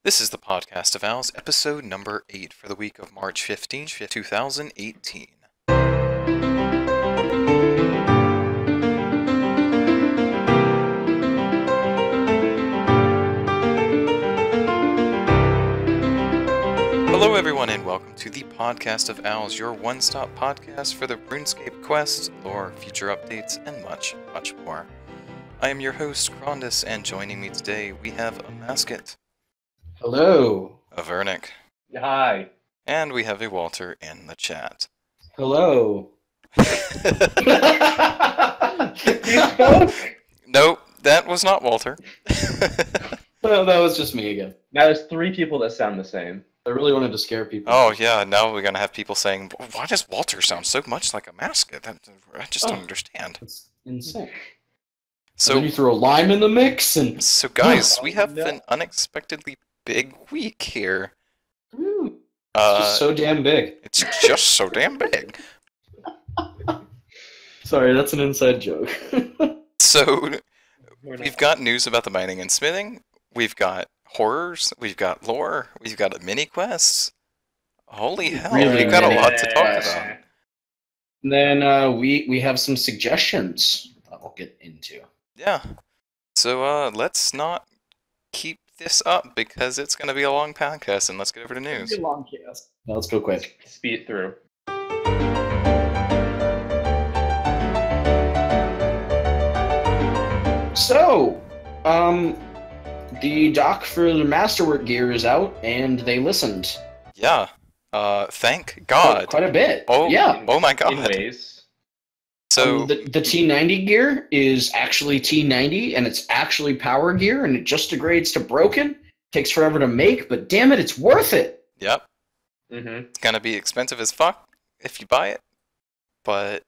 This is the Podcast of Owls, episode number 8 for the week of March 15th, 2018. Hello everyone and welcome to the Podcast of Owls, your one-stop podcast for the RuneScape quests, lore, future updates, and much, much more. I am your host, Crondis, and joining me today we have Amascut. Hello. Avernic. Hi. And we have a Walter in the chat. Hello. You spoke? Nope, that was not Walter. Well, that was just me again. Now there's 3 people that sound the same. I really wanted to scare people. Oh yeah, now we're gonna have people saying, why does Walter sound so much like Amascut? I just don't understand. That's insane. So then you throw lime in the mix and... So guys, we have no. an unexpectedly big week here. Ooh, it's just so damn big. It's just so damn big. Sorry, that's an inside joke. So, we've got news about the mining and smithing, we've got horrors, we've got lore, we've got mini quests. Holy hell, Really we've got a many lot to talk quests. about. Then we have some suggestions that we'll get into. Yeah. So, let's not keep this up because it's going to be a long podcast, and let's get over to news. Long cast. Now let's go quick. Speed it through. So, the doc for the Masterwork gear is out, and they listened. Yeah. Thank God. Quite a bit. Oh, yeah. Oh my God. In ways. So, the T90 gear is actually T90, and it's actually power gear, and it just degrades to broken. Takes forever to make, but damn it, it's worth it! yep. Mm-hmm. It's going to be expensive as fuck if you buy it, but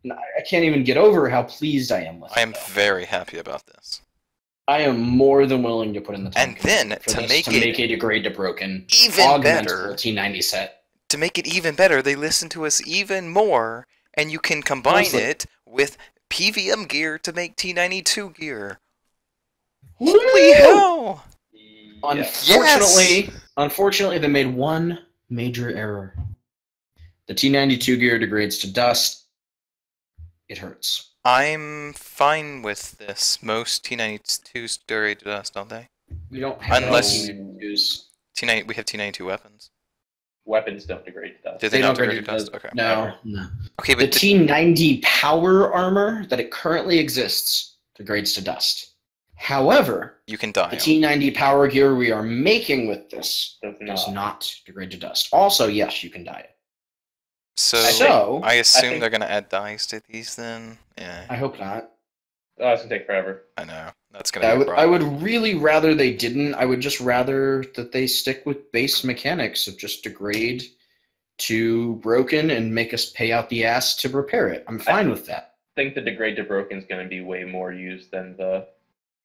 And I can't even get over how pleased I am with it. I am very happy about this. I am more than willing to put in the time And then, for to this make to it make a degrade to broken, even augment better, the T90 set. to make it even better, they listen to us even more, and you can combine Honestly. it with PVM gear to make T92 gear. Woo! Holy hell! Unfortunately, they made one major error. The T92 gear degrades to dust. It hurts. I'm fine with this. Most T92s degrade to dust, don't they? We don't have Unless- use. We have T92 weapons. Weapons don't degrade to dust. Do they, They not don't degrade to degrade dust? to Okay. No, no. Okay, The but T90 power armor that it currently exists degrades to dust. However, you can die. the T90 power gear we are making with this Does does not. not degrade to dust. Also, yes, you can die. So, I assume think- they're gonna add dice to these then? Yeah, I hope not. Oh, it's gonna take forever. I know. That's gonna I be a would, problem. I would really rather they didn't. I would just rather that they stick with base mechanics of just degrade to broken and make us pay out the ass to repair it. I'm fine with that. I think the degrade to broken is gonna be way more used than the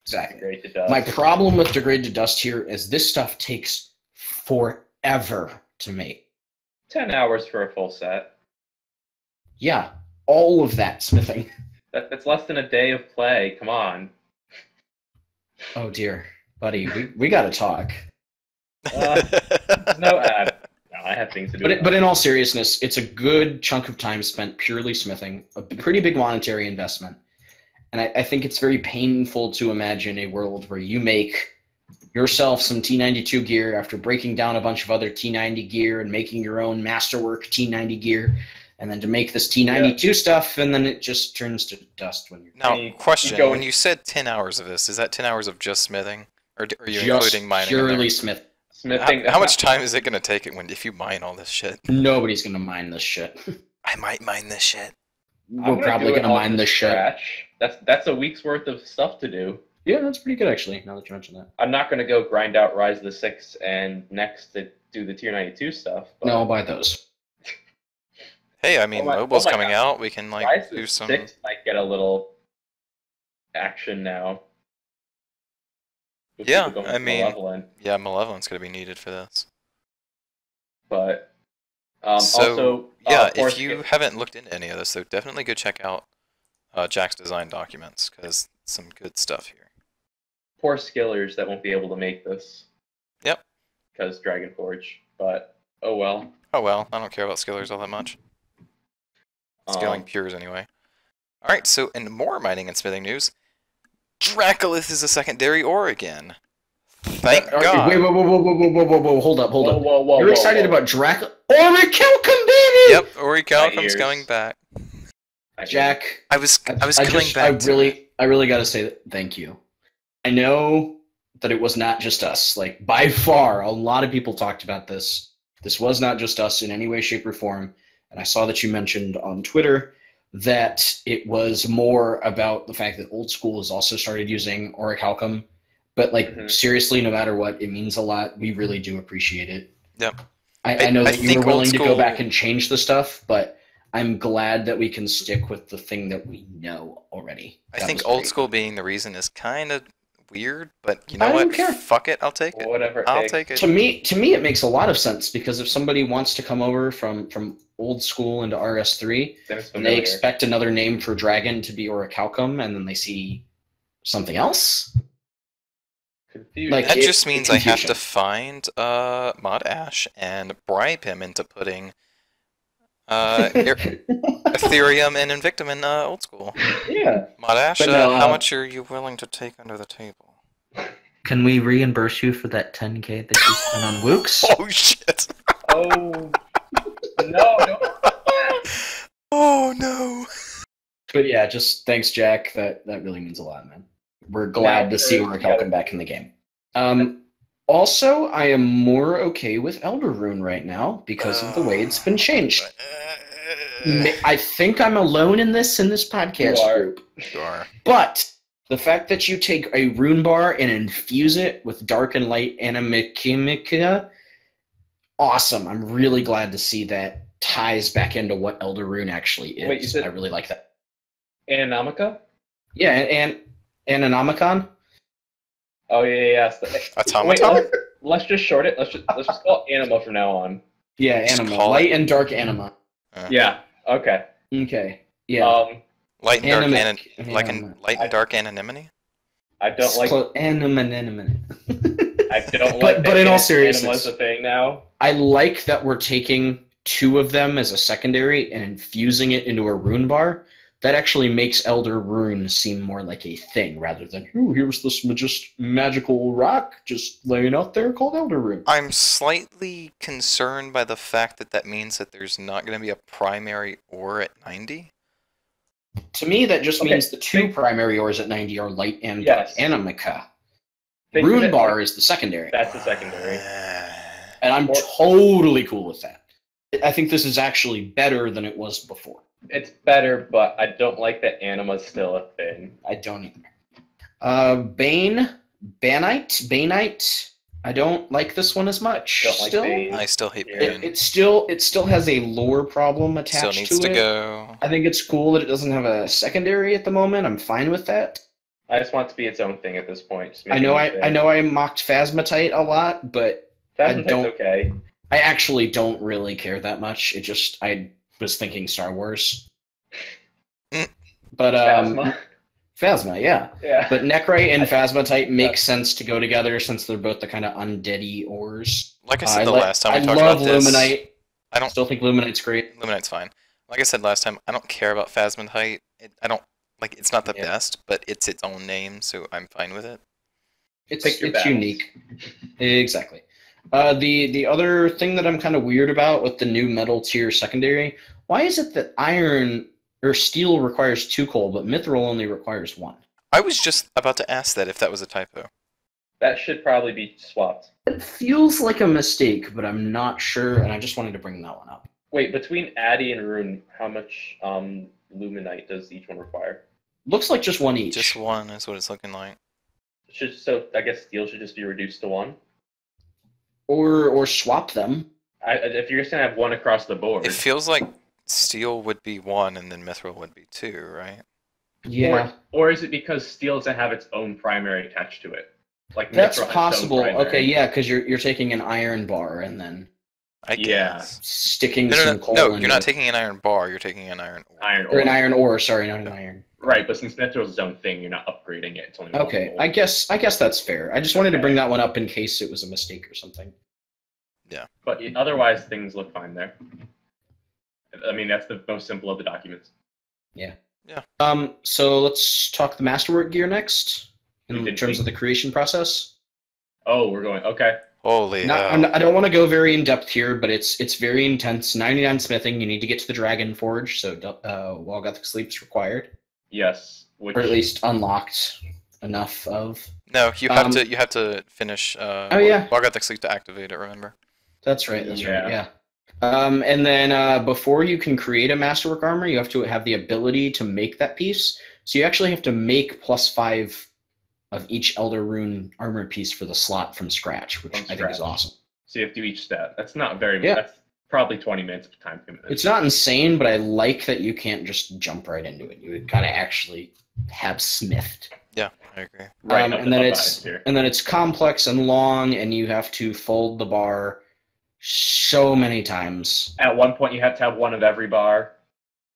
Exactly. degrade to dust. My problem with degrade to dust here is this stuff takes forever to make. 10 hours for a full set. Yeah, all of that smithing. That's less than a day of play. Come on. Oh dear, buddy, we gotta talk. No ad. No, I have things to do. But in all seriousness, it's a good chunk of time spent purely smithing, a pretty big monetary investment. And I think it's very painful to imagine a world where you make yourself some T92 gear after breaking down a bunch of other T90 gear and making your own masterwork T90 gear, and then to make this T92 stuff, and then it just turns to dust when you're Now, You question: go- when you said 10 hours of this, is that 10 hours of just smithing, or are you just including mining? in purely there? smith. Smithing. How much time is it gonna take it if you mine all this shit? Nobody's gonna mine this shit. I might mine this shit. We're probably gonna mine this shit. Scratch. That's a week's worth of stuff to do. Yeah, that's pretty good actually. Now that you mention that. I'm not gonna go grind out Rise of the Six and next to do the Tier 92 stuff. But No, I'll buy those. Hey, I mean, Oh my- Mobile's oh my coming God. out. We can like Rise of do the some. Six might get a little action now. With Yeah, people going I to mean- Malevolent. Yeah, Malevolent's gonna be needed for this. But So, also, yeah, of course, if you haven't looked into any of this, though, definitely go check out Jack's design documents because some good stuff here. poor skillers that won't be able to make this. Yep. because Dragon Forge, but oh well. Oh well, I don't care about skillers all that much. Scaling pures anyway. Alright, so in more mining and smithing news, Dracolith is a secondary ore again. Thank God. Wait, whoa, hold up. Whoa, You're excited about Draco? Orichalcum, baby! Yep, Orichalcum's coming back. Jack, I was coming back. I really gotta say thank you. I know that it was not just us. Like, by far, a lot of people talked about this. This was not just us in any way, shape, or form. And I saw that you mentioned on Twitter that it was more about the fact that Old School has also started using Orichalcum. But, like, seriously, no matter what, it means a lot. We really do appreciate it. Yep. I know that you were willing to go back and change the stuff, but I'm glad that we can stick with the thing that we know already. I think Old School being the reason is kind of weird, but you know what? I don't care. Fuck it, I'll take it. Whatever. I'll take it. To me, it makes a lot of sense, because if somebody wants to come over from Old School into RS3, and they expect another name for Dragon to be Orichalcum, and then they see something else. Like, that just means I have to find Mod Ash and bribe him into putting Ethereum and Invictum in Old School. Yeah. Mod Ash, how much are you willing to take under the table? Can we reimburse you for that 10K that you spent on Wooks? Oh shit! Oh no! Oh no! But yeah, just thanks, Jack. That really means a lot, man. We're glad to see Orichalcum back in the game. Also, I am more okay with Elder Rune right now because of the way it's been changed. I think I'm alone in this podcast group. You are. But the fact that you take a rune bar and infuse it with dark and light animechemica, awesome. I'm really glad to see that ties back into what Elder Rune actually is. Wait, you said I really like that. Anomika? Yeah, and Anomicon. Oh yeah. Automaton? Wait, let's just short it. Let's just call it Anima from now on. Yeah, Anima. Light and dark Anima. Yeah. Okay. Okay. Yeah. Light and dark anonymity? I don't like anonymity. I don't like but in all seriousness, Anima's a thing now. I like that we're taking two of them as a secondary and infusing it into a rune bar. That actually makes Elder Rune seem more like a thing rather than, oh, here's this magical rock just laying out there called Elder Rune. I'm slightly concerned by the fact that means that there's not going to be a primary ore at 90. To me, that just means the two primary ores at 90 are light and dark animica. Rune bar is the secondary. That's the secondary. And I'm totally cool with that. I think this is actually better than it was before. It's better, but I don't like that Anima's still a thing. I don't either. Banite. I don't like this one as much. I still hate Bane. It still has a lore problem attached to it. Still needs to go. I think it's cool that it doesn't have a secondary at the moment. I'm fine with that. I just want it to be its own thing at this point. I know I mocked Phasmatite a lot, but Phasmatite's okay. I actually don't really care that much. I was thinking Star Wars. But Phasma, yeah. But Necrite and Phasmatite make sense to go together since they're both the kind of undeady ores. Like I said last time we talked about this. I love Luminite. I still think Luminite's great. Luminite's fine. Like I said last time, I don't care about Phasmatite. It's not the best, but it's its own name, so I'm fine with it. It's unique. Exactly. The other thing that I'm kind of weird about with the new metal tier secondary, why is it that iron or steel requires 2 coal, but mithril only requires 1? I was just about to ask that if that was a typo. That should probably be swapped. It feels like a mistake, but I'm not sure, and I just wanted to bring that one up. Wait, between Addy and Rune, how much Luminite does each one require? Looks like just 1 each. Just 1 is what it's looking like. So I guess steel should just be reduced to 1? Or swap them. If you're just going to have 1 across the board. It feels like steel would be 1 and then mithril would be 2, right? Yeah. Or is it because steel doesn't have its own primary attached to it? Like that's possible. Okay, yeah, because you're taking an iron bar and then I guess sticking some coal. No, you're not taking an iron bar. You're taking an iron ore. Or an iron ore. Sorry, not an iron. Right, but since mithril is its own thing, you're not upgrading it. It's only okay. I guess that's fair. I just wanted to bring that one up in case it was a mistake or something. Yeah. But otherwise, things look fine there. I mean, that's the most simple of the documents. Yeah. Yeah. So let's talk the masterwork gear next in terms of the creation process. Oh, we're going. Okay. Holy hell. I don't want to go very in depth here, but it's very intense. 99 smithing. You need to get to the Dragon Forge, so Wall Gothic Sleep's required. Yes. Or at least unlocked enough of. No, you have to finish. Wall Gothic Sleep to activate it. Remember. That's right. Right. Yeah. And then before you can create a masterwork armor, you have to have the ability to make that piece. So you actually have to make +5 of each Elder Rune armor piece for the slot from scratch, which I think is awesome. So you have to do each step. That's not very much. Yeah. That's probably 20 minutes of time commitment. It's not insane, but I like that you can't just jump right into it. You would gotta actually have smithed. Yeah, I agree. Right. And then it's complex and long, and you have to fold the bar so many times. At one point, you have to have one of every bar.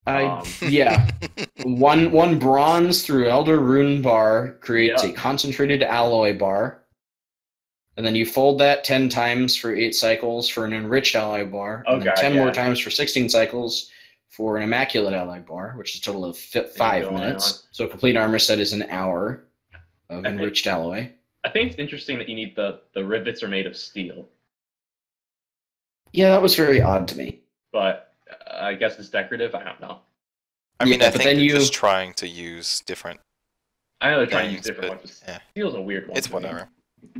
Yeah. one bronze through Elder Rune bar creates a concentrated alloy bar. And then you fold that 10 times for 8 cycles for an enriched alloy bar. And then 10 more times for 16 cycles for an immaculate alloy bar, which is a total of 5 minutes. So a complete armor set is an hour of enriched alloy. I think it's interesting that you need the rivets are made of steel. Yeah, that was very odd to me. But I guess it's decorative. I don't know. I mean, I think they're just trying to use different. I know they're trying to use different ones. Yeah. Steel's a weird one. It's whatever.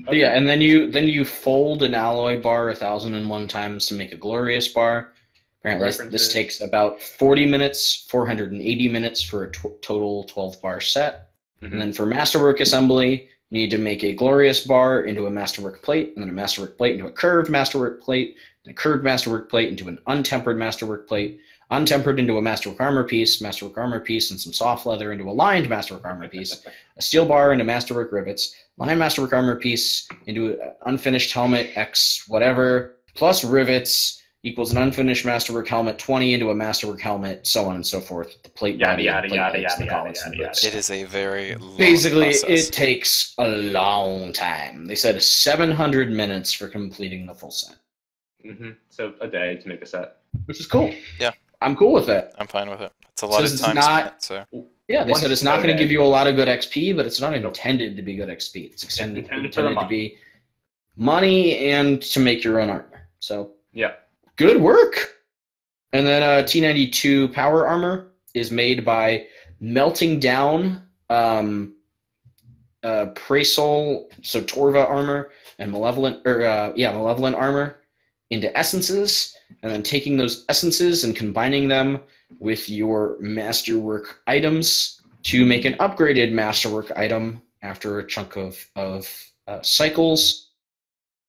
Okay. Yeah, and then you fold an alloy bar 1,001 times to make a glorious bar. Apparently, this takes about 40 minutes, 480 minutes for a total 12-bar set. Mm-hmm. And then for masterwork assembly, you need to make a glorious bar into a masterwork plate, and then a masterwork plate into a curved masterwork plate, and a curved masterwork plate into an untempered masterwork plate, untempered into a masterwork armor piece, and some soft leather into a lined masterwork armor piece, a steel bar into masterwork rivets, lined masterwork armor piece into an unfinished helmet X whatever, plus rivets equals an unfinished masterwork helmet 20 into a masterwork helmet, so on and so forth. The plate yada. It is a very long basically process. It takes a long time. They said 700 minutes for completing the full set. Mm-hmm. So a day to make a set, which is cool. Yeah, I'm cool with that. I'm fine with it. It's a lot of time spent. So yeah, they said it's not going to give you a lot of good XP, but it's not intended to be good XP. It's intended to be money and to make your own armor. So yeah. Good work. And then T92 power armor is made by melting down Praesol, so Torva armor and malevolent armor into essences, and then taking those essences and combining them with your masterwork items to make an upgraded masterwork item after a chunk of cycles.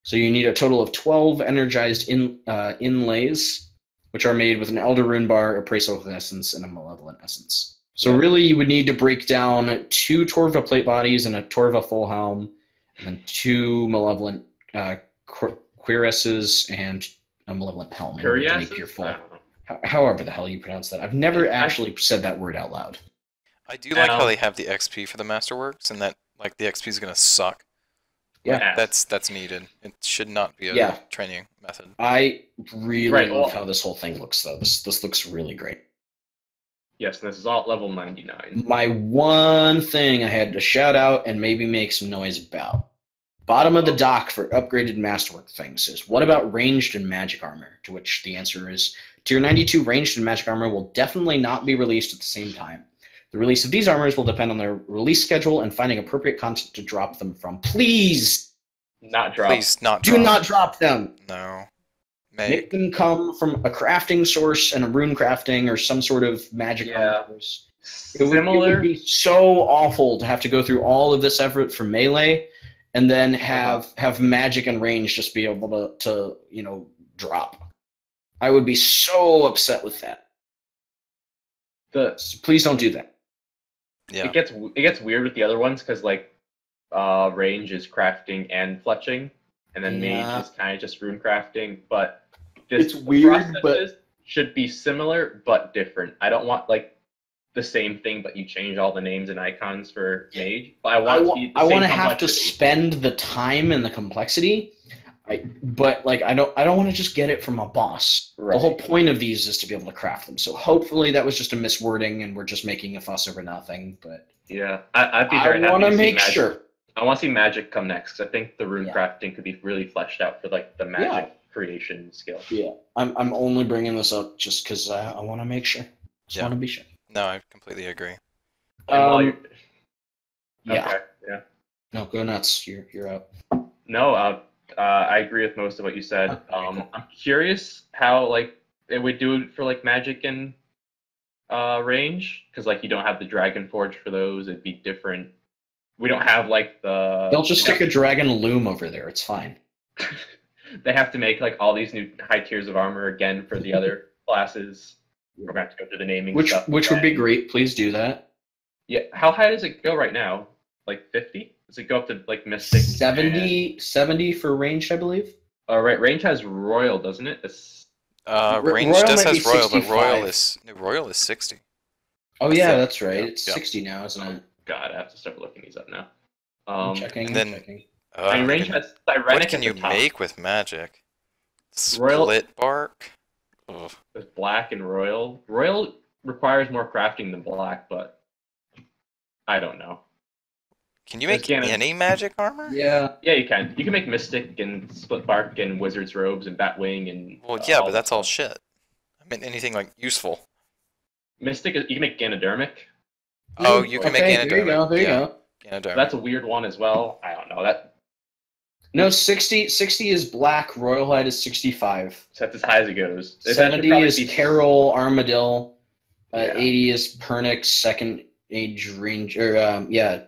So you need a total of 12 energized inlays, which are made with an Elder Rune bar, a Praesol essence, and a Malevolent essence. So really you would need to break down 2 Torva plate bodies and a Torva full helm, and then 2 Malevolent cuirasses and a Malevolent helm. To make your full, however the hell you pronounce that. I've never actually said that word out loud. I do like how they have the XP for the Masterworks, and that like the XP is going to suck. Yeah, that's needed. It should not be a training method. I really love how this whole thing looks, though. This looks really great. Yes, this is all level 99. My one thing I had to shout out and maybe make some noise about. Bottom of the dock for upgraded masterwork things is, what about ranged and magic armor? To which the answer is, Tier 92 ranged and magic armor will definitely not be released at the same time. The release of these armors will depend on their release schedule and finding appropriate content to drop them from. Please! Not drop. Please not drop. Do not drop them! No. Make them come from a crafting source and a rune crafting or some sort of magic armors. It would be so awful to have to go through all of this effort for melee and then have magic and range just be able to drop. I would be so upset with that. So please don't do that. Yeah. It gets weird with the other ones because range is crafting and fletching, and then mage is kind of just rune crafting. But it's weird, but should be similar but different. I don't want the same thing, but you change all the names and icons for mage. But I want to have to spend the time and the complexity. But like I don't want to just get it from a boss. Right. The whole point of these is to be able to craft them. So hopefully that was just a miswording and we're just making a fuss over nothing. But yeah, I'd be very happy to see I want to make sure. I want to see magic come next because I think the rune crafting could be really fleshed out for like the magic creation skill. Yeah, I'm only bringing this up just because I want to make sure. Just want to be sure. No, I completely agree. Yeah. Okay, yeah. No, go nuts. You're out. No, I agree with most of what you said. Okay, cool. I'm curious how like it would do it for like magic and range because like you don't have the dragon forge for those. It'd be different. We don't have like the. They'll just stick a dragon loom over there. It's fine. They have to make like all these new high tiers of armor again for the other classes. We're gonna have to go through the naming. Which would be great. Please do that. Yeah. How high does it go right now? Like 50? Does it go up to like Mystic? 70 for range, I believe. Right. Range has Royal, doesn't it? Range does has Royal, but Royal is 60. Oh yeah, that's right. It's 60 now, isn't it? God, I have to start looking these up now. Checking. And range has Avernic. What can you make with magic? Split bark. Ugh. There's black and royal. Royal requires more crafting than black, but I don't know. Can you make any magic armor? Yeah, you can. You can make mystic and split bark and wizard's robes and batwing and. Well, yeah, but that's all shit. I mean, anything like useful. Mystic, you can make Ganodermic. Oh, you can make Ganodermic. There you go. Ganodermic. That's a weird one as well. I don't know that. No, 60 is black. Royal Hide is 65. So that's as high as it goes. 70 is Carol Armadil. 80 is Pernix, second age ranger.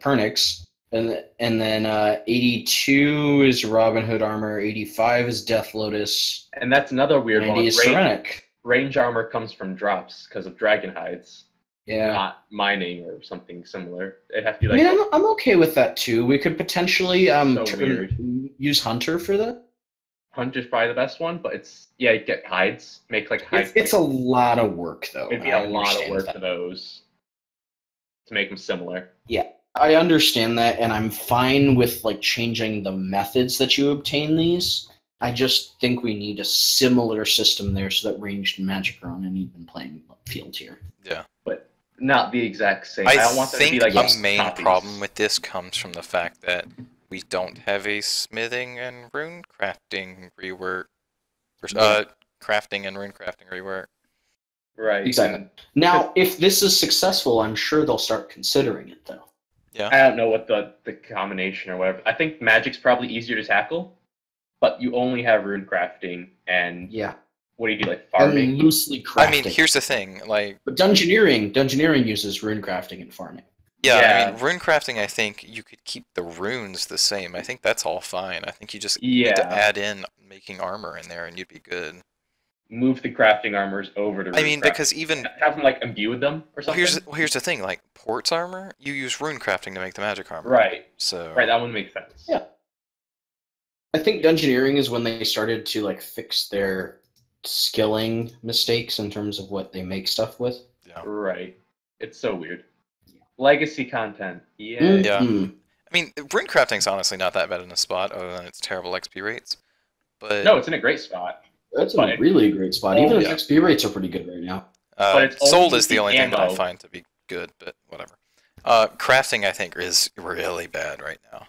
Pernix. And then 82 is Robin Hood armor. 85 is Death Lotus. And that's another weird one. 90 is Serenic. Range armor comes from drops because of dragon hides. Yeah. Not mining or something similar. It'd have to be like. I mean, I'm okay with that too. We could potentially weird. Use Hunter for that. Hunter's probably the best one, but you get hides. Make like hides. It's a lot of work though. It'd be a lot of work for those to make them similar. Yeah, I understand that, and I'm fine with like changing the methods that you obtain these. I just think we need a similar system there so that ranged and magic are on an even playing field here. Yeah. But not the exact same. I don't want them to be like the main problem with this comes from the fact that we don't have a smithing and rune crafting rework. Crafting and rune crafting rework. Right. Exactly. Now, if this is successful, I'm sure they'll start considering it, though. Yeah. I don't know what the combination or whatever. I think magic's probably easier to tackle, but you only have rune crafting and what do you do, like farming? And loosely crafting. I mean, here's the thing, like... But Dungeoneering uses rune crafting and farming. Yeah, I mean, rune crafting, I think you could keep the runes the same. I think that's all fine. I think you just need to add in making armor in there and you'd be good. Move the crafting armors over to rune crafting. Because even... Have them, like, imbue with them or something? Well, here's the thing, like, Port's armor, you use rune crafting to make the magic armor. Right. So... Right, that one makes sense. Yeah. I think Dungeoneering is when they started to, like, fix their skilling mistakes in terms of what they make stuff with. Yeah. Right. It's so weird. Legacy content. Yeah. Yeah. I mean, rune crafting's honestly not that bad in a spot, other than its terrible XP rates. But no, it's in a great spot. That's a really great spot. Even its XP rates are pretty good right now. Sold is the only thing that I find to be good, but whatever. Crafting, I think, is really bad right now.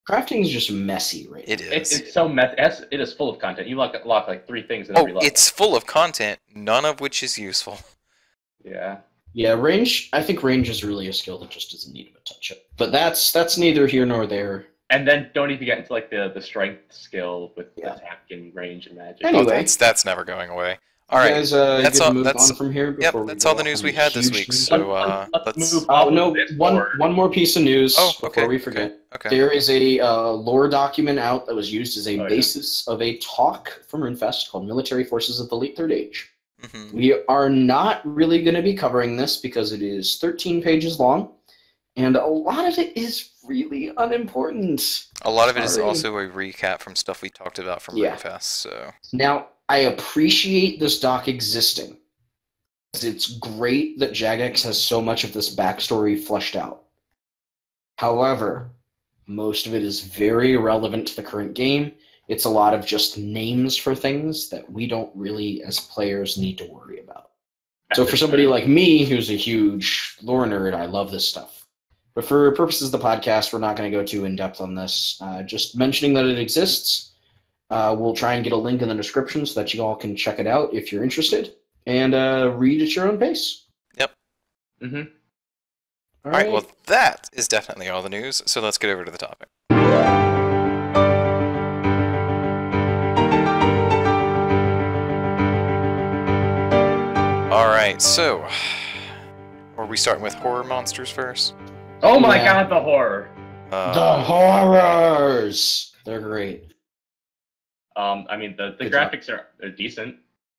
Crafting is just messy right now. It is. It's so messy. It is full of content. You lock like 3 things in every level. It's full of content, none of which is useful. Yeah. Yeah, range. I think range is really a skill that just doesn't need a touch-up. But that's neither here nor there. And then don't even get into like the strength skill with attack and range and magic. Anyway, that's never going away. All right, guys, that's all. That's on from here. Yep, that's all the news we had this week. So let's move. One more piece of news before we forget. Okay. There is a lore document out that was used as a basis of a talk from RuneFest called "Military Forces of the Late Third Age." Mm-hmm. We are not really going to be covering this because it is 13 pages long, and a lot of it is really unimportant. A lot of it is also a recap from stuff we talked about from RuneFest. So now, I appreciate this doc existing. It's great that Jagex has so much of this backstory fleshed out. However, most of it is very irrelevant to the current game, It's a lot of just names for things that we don't really, as players, need to worry about. So for somebody like me, who's a huge lore nerd, I love this stuff. But for purposes of the podcast, we're not going to go too in-depth on this. Just mentioning that it exists. We'll try and get a link in the description so that you all can check it out if you're interested. And read at your own pace. Yep. Mm-hmm. All right, well, that is definitely all the news, so let's get over to the topic. All right, so are we starting with horror monsters first? Oh my god, the horror! The horrors! They're great. I mean, the graphics are decent.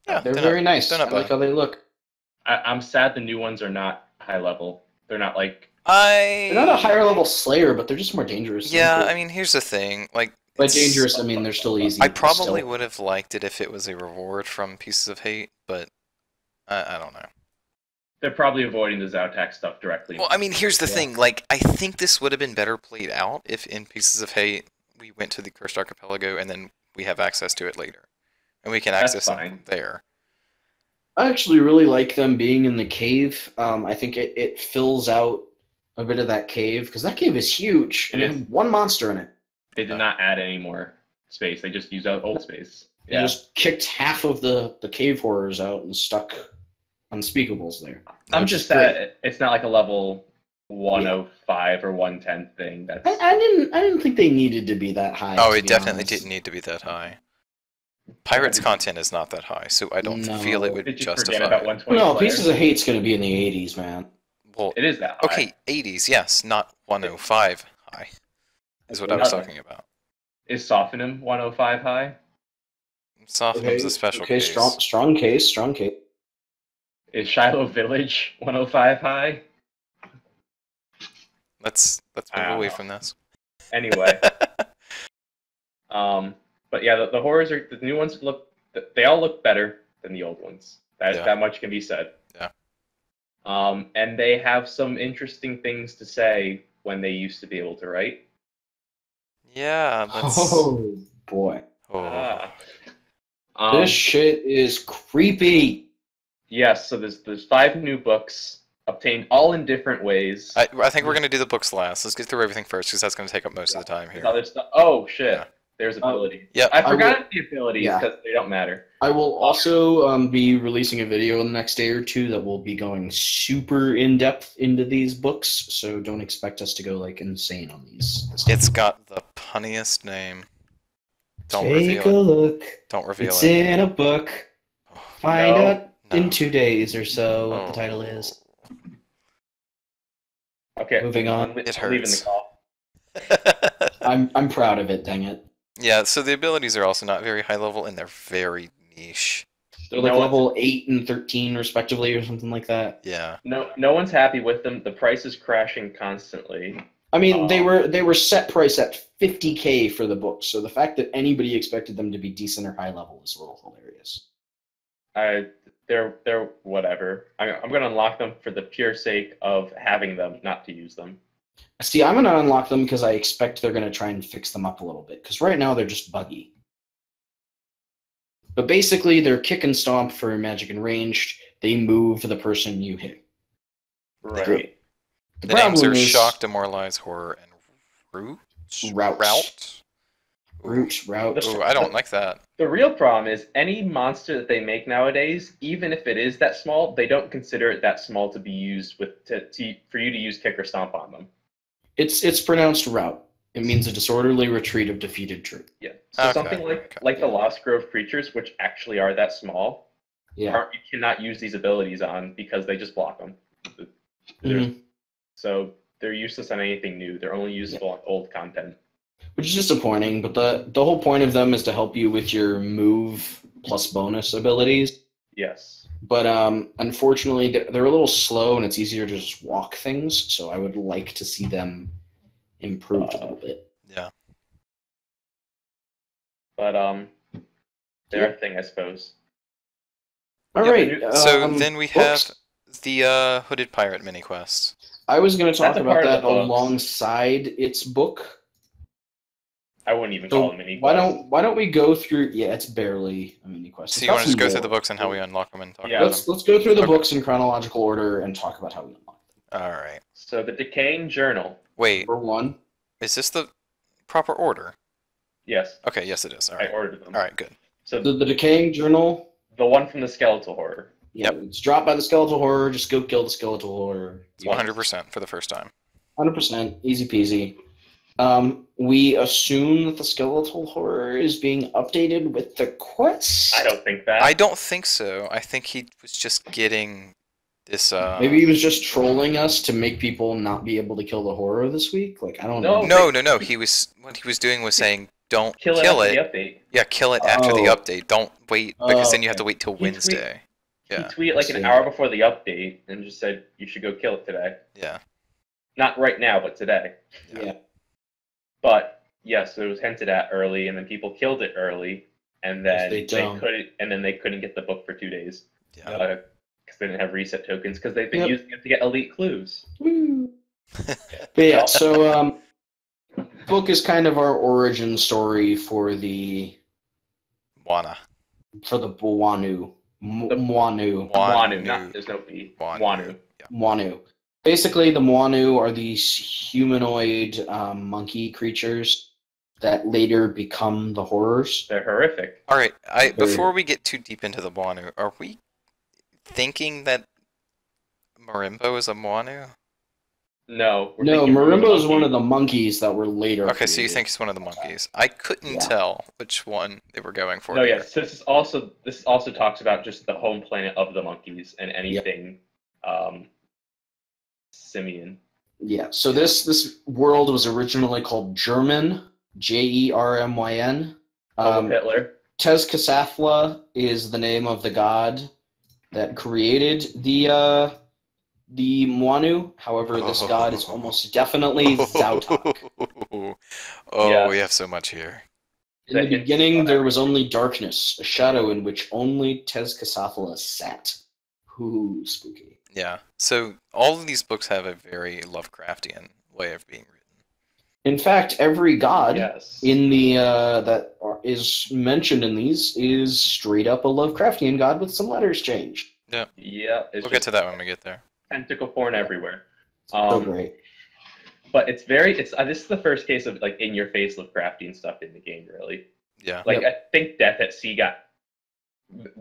Yeah, they're very nice. I like how they look. I'm sad the new ones are not high level. They're not like... They're not a higher level Slayer, but they're just more dangerous. Yeah, I mean, here's the thing. Like, by dangerous, I mean they're still easy. I probably would have liked it if it was a reward from Pieces of Hate, but I don't know. They're probably avoiding the Xau-Tak stuff directly. Well, I mean, here's the thing. Like, I think this would have been better played out if in Pieces of Hate we went to the Cursed Archipelago and then we have access to it later. And we can access it there. I actually really like them being in the cave. I think it fills out a bit of that cave, because that cave is huge, and it had one monster in it. They did not add any more space. They just used out old space. They just kicked half of the cave horrors out and stuck unspeakables there. I'm just sad it's not like a level 105 or 110 thing. I didn't think they needed to be that high. Oh, it definitely didn't need to be that high. Pirates content is not that high, so I don't feel it would justify it. No, Pieces of Hate's going to be in the 80s, man. Well, it is that high. Okay, 80s, yes, not 105 high, is what I was talking about. Is Sophonim 105 high? Sophanim's a special case. Strong case. Is Shiloh Village 105 high? Let's move away from this. Anyway. But yeah, the horrors are the new ones they all look better than the old ones. That much can be said. Yeah. And they have some interesting things to say when they used to be able to write. Yeah. Oh boy. Oh. This shit is creepy. Yes. So there's 5 new books obtained all in different ways. I think we're gonna do the books last. Let's get through everything first, because that's gonna take up most of the time here. Other stuff. Oh shit. Yeah. There's ability. Yeah. I forgot the abilities because they don't matter. I will also be releasing a video in the next day or two that will be going super in-depth into these books, so don't expect us to go like insane on these. It's got the punniest name. Don't Take a look. Don't reveal it's it. It's in a book. Find out in 2 days or so what the title is. Okay. Moving on. It hurts. I'm proud of it, dang it. Yeah, so the abilities are also not very high level, and they're very niche. They're like level 8 and 13, respectively, or something like that. Yeah. No one's happy with them. The price is crashing constantly. I mean, they were set price at $50K for the book, so the fact that anybody expected them to be decent or high level is a little hilarious. They're whatever. I'm going to unlock them for the pure sake of having them, not to use them. See, I'm going to unlock them because I expect they're going to try and fix them up a little bit, because right now they're just buggy. But basically, they're kick and stomp for magic and ranged. They move the person you hit. Right. The names are Shock, Demoralize, Horror, and Route? Route. Oh, I don't like that. The real problem is any monster that they make nowadays, even if it is that small, they don't consider it that small to be used for you to use kick or stomp on them. It's pronounced route. It means a disorderly retreat of defeated troop. Yeah. So something like the Lost Grove creatures, which actually are that small, you cannot use these abilities on because they just block them. So they're useless on anything new. They're only useful on old content. Which is disappointing, but the whole point of them is to help you with your move plus bonus abilities. Yes. But unfortunately, they're a little slow, and it's easier to just walk things, so I would like to see them improved a little bit. Yeah. But they're a thing, I suppose. All right. So then we have the Hooded Pirate mini quest. I was going to talk about that alongside its book. I wouldn't even So call it a mini quest. why don't we go through? Yeah, it's barely a mini quest. So It's you got want to just some go through the lore. books and how we unlock them and talk Yeah. about them? Let's go through the Okay. books in chronological order and talk about how we unlock them. All right. So the Decaying Journal. Wait, Number 1. is this the proper order? Yes, Okay, yes it is. All I right. ordered them. All right, good. So The Decaying Journal. the one from the Skeletal Horror. Yeah, it's dropped by the Skeletal Horror. Just go kill the Skeletal Horror. It's 100% for the first time. 100%, easy peasy. We assume that the Skeletal Horror is being updated with the quest. I don't think that. I don't think so. I think he was just getting this. Maybe he was just trolling us to make people not be able to kill the horror this week. Like I don't know. No. He was what he was doing was saying, "Don't kill Kill it." it after the update. Yeah, kill it after the Oh. update. Don't wait because then you have to okay. wait till He tweet- Wednesday. Yeah, He tweeted like an see. hour before the update and just said you should go kill it today. yeah. Not right now, but today. Yeah. But yes, it was hinted at early, and then people killed it early, and then Yes, they couldn't get the book for 2 days Yeah. because they didn't have reset tokens because they've been Yep. using it to get elite clues. Woo. But yeah, so book is kind of our origin story for the Wana. Wanu. Mwanu. Wanu, there's no B. Wanu. Wanu. Yeah. Mwanu. Basically, the Mwanu are these humanoid monkey creatures that later become the horrors. They're horrific. All right. Before we get too deep into the Wanu, are we thinking that Marimbo is a Wanu? No. we're No, thinking Marimbo is monkey. one of the monkeys that were later. Okay, so you created. think it's one of the monkeys? I couldn't Yeah. tell which one they were going for. No, here. yes. This also talks about just the home planet of the monkeys and anything simian. Yeah, so this world was originally called German, Jermyn. Hitler. Tezcatlipoca is the name of the god that created the Mwanu. However, this god is almost definitely Xau-Tak. Oh, Yeah. we have so much here. In the beginning, there was only darkness, a shadow in which only Tezcatlipoca sat. Ooh, spooky. Yeah. So all of these books have a very Lovecraftian way of being written. In fact, every god Yes. in the is mentioned in these is straight up a Lovecraftian god with some letters changed. Yeah. We'll get to that when we get there. tentacle porn everywhere. So great. But it's this is the first case of like in your face Lovecraftian stuff in the game, really. Yeah. Like I think Death at Sea got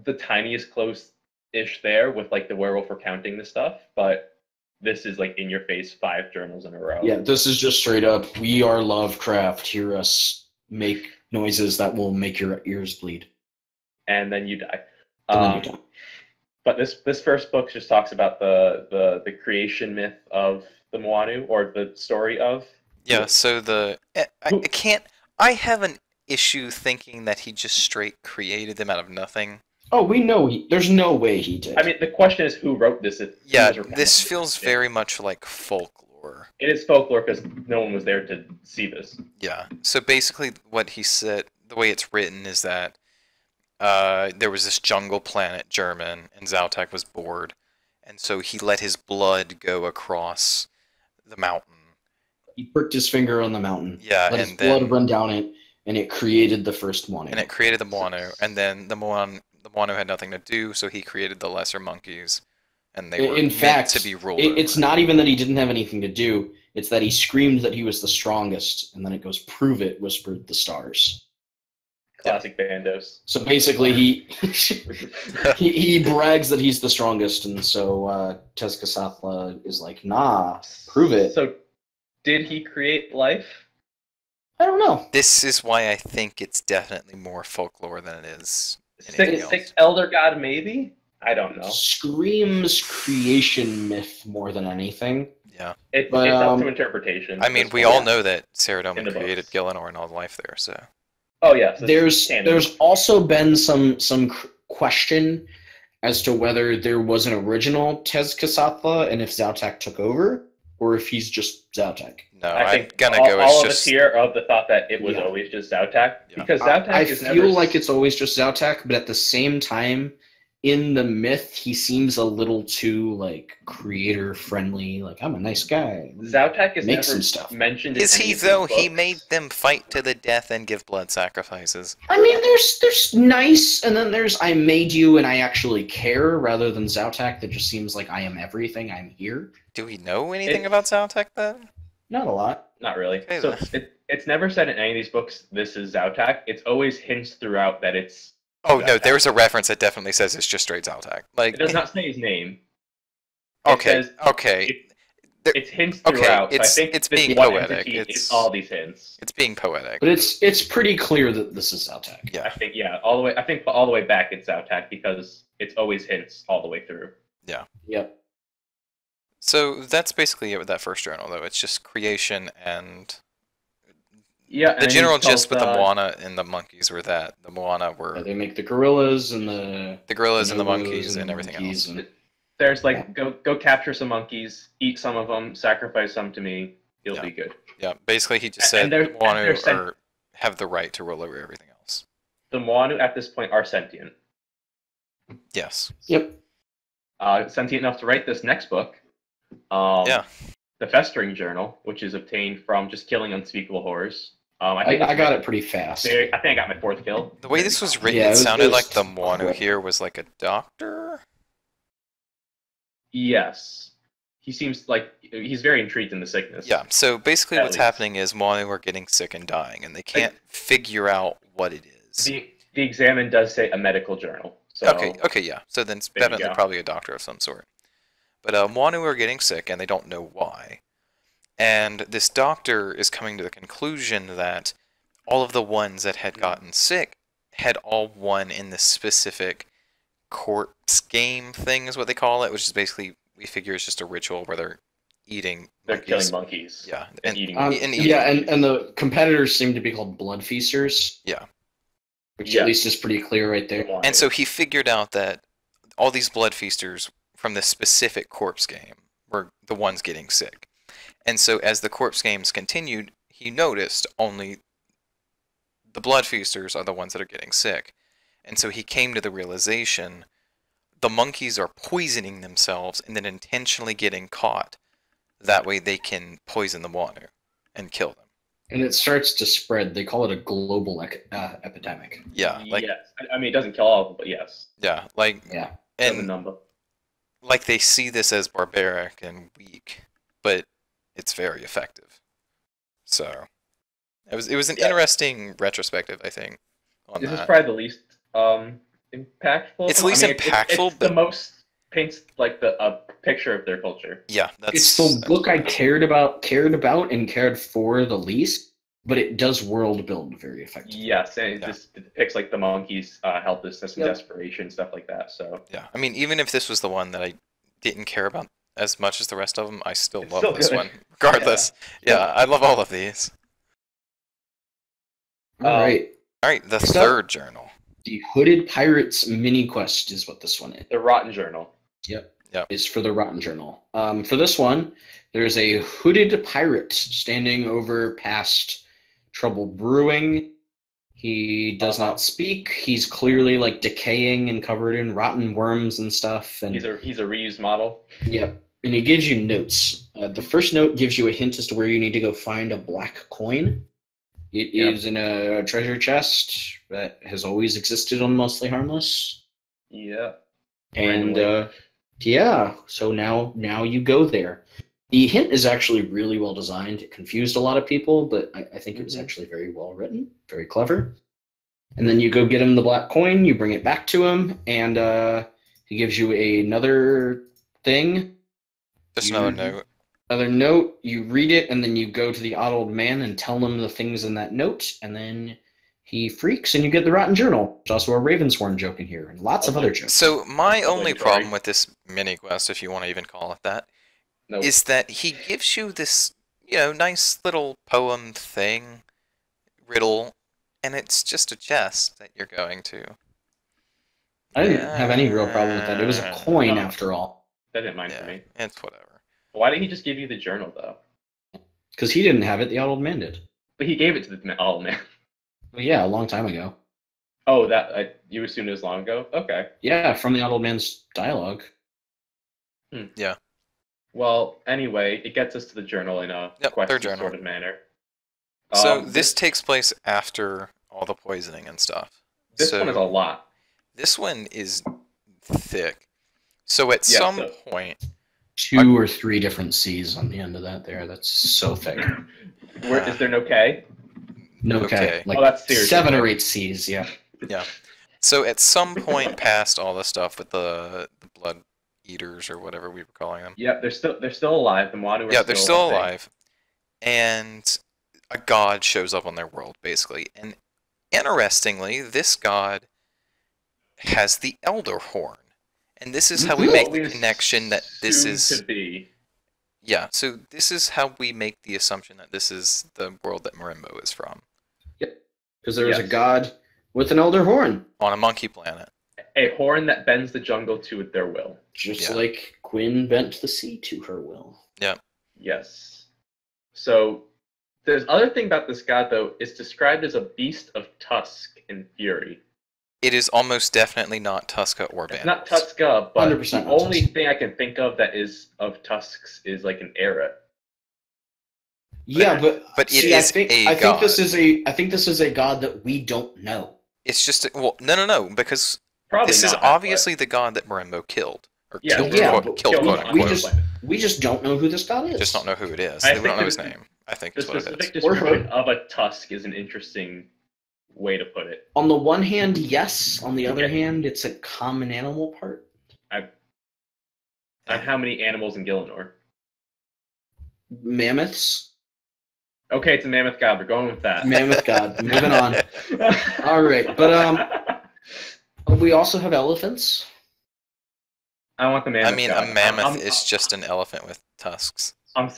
the tiniest close-ish there with like the werewolf recounting the stuff, but this is like in your face 5 journals in a row. Yeah, this is just straight up. We are Lovecraft. Hear us make noises that will make your ears bleed. And then you die. And then you're done. But this first book just talks about the creation myth of the Moanu, or the story of. Yeah. So I have an issue thinking that he just straight created them out of nothing. Oh, we know there's no way he did. I mean, the question is who wrote this. Yeah, this feels very much like folklore. It is folklore because no one was there to see this. Yeah. So basically, what he said, the way it's written, is that there was this jungle planet, German, and Xau-Tak was bored, and so he let his blood go across the mountain. He pricked his finger on the mountain. Yeah, let his and then blood run down it, and it created the first Mwanu. and it created the Moanu, and then the Moanu had nothing to do, so he created the lesser monkeys, and they were In meant fact, to be ruled. it's not even that he didn't have anything to do. It's that he screamed that he was the strongest, and then it goes, "Prove it," whispered the stars. Classic Bandos. So basically, he brags that he's the strongest, and so Tezcatlipoca is like, "Nah, prove it." So, did he create life? I don't know. This is why I think it's definitely more folklore than it is anything else. Sixth elder god, maybe? I don't know. Screams creation myth more than anything. Yeah. It's But, up to interpretation. I mean, we That's all why- know that Sarah In Doman the created books. Gielinor and all life there, so. Oh yeah. So There's canon. also been some question as to whether there was an original Tezcatlipoca and if Xau-Tak took over, or if he's just Xau-Tak. No, I I'm think gonna all, go all as of us just. here are of the thought that it was Yeah. always just Xau-Tak, Yeah. because Xau-Tak I is feel never like it's always just Xau-Tak, but at the same time, in the myth, he seems a little too like creator friendly. Like, I'm a nice guy. Xau-Tak is Make never some stuff. mentioned. Is in any he of though? these He books. made them fight to the death and give blood sacrifices. I mean, there's nice, and then there's I made you and I actually care, rather than Xau-Tak that just seems like I am everything. I'm here. Do we know anything about Xau-Tak then? Not a lot. Not really. Okay, So then. it's never said in any of these books this is Xau-Tak. It's always hints throughout that it's. Oh no, Xau-Tak. there's a reference that definitely says it's just straight Xau-Tak. Like It does not say his name. It okay, says okay, it's hints okay, throughout. So I it's- think it's this being one poetic. entity It's- is all these hints. it's being poetic. But it's pretty clear that this is Xau-Tak. I Yeah, think all the way. I think all the way back it's Xau-Tak because it's always hints all the way through. Yep. so that's basically it with that first journal, though. It's just creation and Yeah. and the then he general tells, gist with the Moana and the monkeys were that the Moana were They make the gorillas and the gorillas and the bonobos monkeys and the everything monkeys else. and- There's like go capture some monkeys, eat some of them, sacrifice some to me. You'll Yeah. be good. Yeah, basically he just And said they're- the Moana and they're sent- have the right to rule over everything else. The Moanu at this point are sentient. Yes. Yep. Sentient enough to write this next book. Yeah. The Festering Journal, which is obtained from just killing unspeakable horrors. I I got it pretty fast. I think I got my 4th kill. The way this was written, Yeah, it it was- sounded it was like the Moana quick. here was like a doctor. Yes. He seems like he's very intrigued in the sickness. Yeah, so basically At what's least. happening is Moana are getting sick and dying, and they can't figure out what it is. The examine does say a medical journal. So Okay, yeah. So then it's There you definitely go. probably a doctor of some sort. But Moana are getting sick, and they don't know why. And this doctor is coming to the conclusion that all of the ones that had gotten sick had all won in this specific corpse game thing, is what they call it, which is basically, we figure, is just a ritual where they're eating they're monkeys. killing monkeys. Yeah, And eating and monkeys. eating Yeah, monkeys. and the competitors seem to be called blood feasters. Yeah. Which Yeah. at least is pretty clear right there. Moanu. And so he figured out that all these blood feasters from this specific corpse game were the ones getting sick. And so as the corpse games continued, he noticed only the blood feasters are the ones that are getting sick. And so he came to the realization the monkeys are poisoning themselves and then intentionally getting caught. That way they can poison the water and kill them. And it starts to spread. They call it a global epidemic. Yeah, like yes. I mean, it doesn't kill all of them, but yes. yeah, like Yeah. Doesn't and number. like they see this as barbaric and weak, but it's very effective. So it was an Yeah. interesting retrospective, I think, on This is that. probably the least impactful. It's of them. least impactful, it's the but- most paints like a picture of their culture. Yeah, that's It's the book I cared about and cared for the least, but it does world build very effectively. Yes, and it Yeah. just depicts like the monkeys' helplessness and Yep. desperation, stuff like that. So Yeah, I mean, even if this was the one that I didn't care about as much as the rest of them, I still It's love still this good. one, regardless. Yeah, I love all of these. All right. All right, the Next up. third journal. The Hooded Pirates mini quest is what this one is. the Rotten Journal. Is for the Rotten Journal. For this one, there's a hooded pirate standing over past trouble brewing. He does not speak. He's clearly like decaying and covered in rotten worms and stuff. And He's a reused model. yep. And he gives you notes. The first note gives you a hint as to where you need to go find a black coin. It is in a treasure chest that has always existed on Mostly Harmless. Yeah. And Randomly. yeah, so now you go there. The hint is actually really well designed. It confused a lot of people, but I think it was Mhm. actually very well written, very clever. And then you go get him the black coin, you bring it back to him, and he gives you another thing. Just You- another note. Another note, you read it, and then you go to the odd old man and tell him the things in that note, and then he freaks, and you get the Rotten Journal. There's also a Ravensworn joke in here, and lots of other jokes. So my only Obligatory. problem with this mini quest, if you want to even call it that, No. is that he gives you this, nice little poem thing, riddle, and it's just a chest that you're going to. I didn't have any real problem with that. It was a coin, after all. That didn't mind for Yeah, me. it's whatever. Why didn't he just give you the journal though? Because he didn't have it, the odd old man did. But he gave it to the man. Well, yeah, a long time ago. Oh, that you assumed it was long ago? Okay. Yeah, from the old man's dialogue. Yeah. Well, anyway, it gets us to the journal in a Yep, their questy journal. sort of manner. So this takes place after all the poisoning and stuff. This one is a lot. This one is thick. So at Yeah, some point, 2 or 3 different C's on the end of that there. That's so thick. Is there no K? No K. Okay. Like Oh, that's seriously 7 or thick. 8 C's, yeah. Yeah. So at some point past all the stuff with the blood eaters or whatever we were calling them. Yep, they're still alive. The Moanu are Yeah, they're still I think. alive. And a god shows up on their world, basically. And interestingly, this god has the Elder Horn. And this is how we make the connection that this Soon is... to be. Yeah, so this is how we make the assumption that this is the world that Marimbo is from. Yep. Because there is a god with an elder horn. On a monkey planet. A horn that bends the jungle to their will. Just like Quinn bent the sea to her will. Yeah. Yes. So, there's other thing about this god, though. It's described as a beast of tusk and fury. It is almost definitely not Tuska or Bandits. It's not Tuska, but 100% the not only Tusk. thing I can think of that is of tusks is like an era. Yeah, but it see, is I god. think this is a god that we don't know. It's just no, because Probably this not, is obviously the god that Marimbo killed. Or Yeah, killed, yeah, quote, but killed, quote on unquote. the we just don't know who this god is. Just don't know who it is. I We don't think know his the- name. I think The that's what it specific is. Or her. description of a tusk is an interesting way to put it. On the one hand, yes. On the other hand, it's a common animal part. And how many animals in Gielinor? Mammoths. Okay, it's a mammoth god. We're going with that. Mammoth god. Moving on. All right, but we also have elephants. I want the mammoth. I mean, god. a mammoth is just an elephant with tusks. And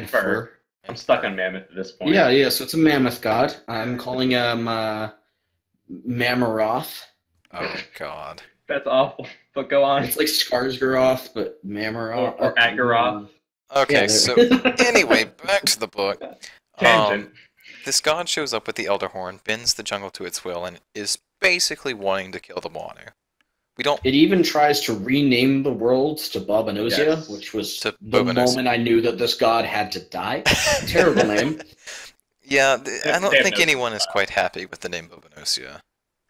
fur. I'm stuck on mammoth at this point. Yeah, so it's a mammoth god. I'm calling him Mamaroth. Oh god. That's awful. But go on. It's like Skarsgård, but Mamaroth. Or Agaroth. Okay, Yeah, so anyway, back to the book. Tangent. This god shows up with the Elder Horn, bends the jungle to its will, and is basically wanting to kill the Moanu. We don't. It even tries to rename the world to Bobanosia, Yes. which was To the Bobanosia. moment I knew that this god had to die. Terrible name. Yeah, I don't They have think no anyone is quite happy with the name Bobanosia.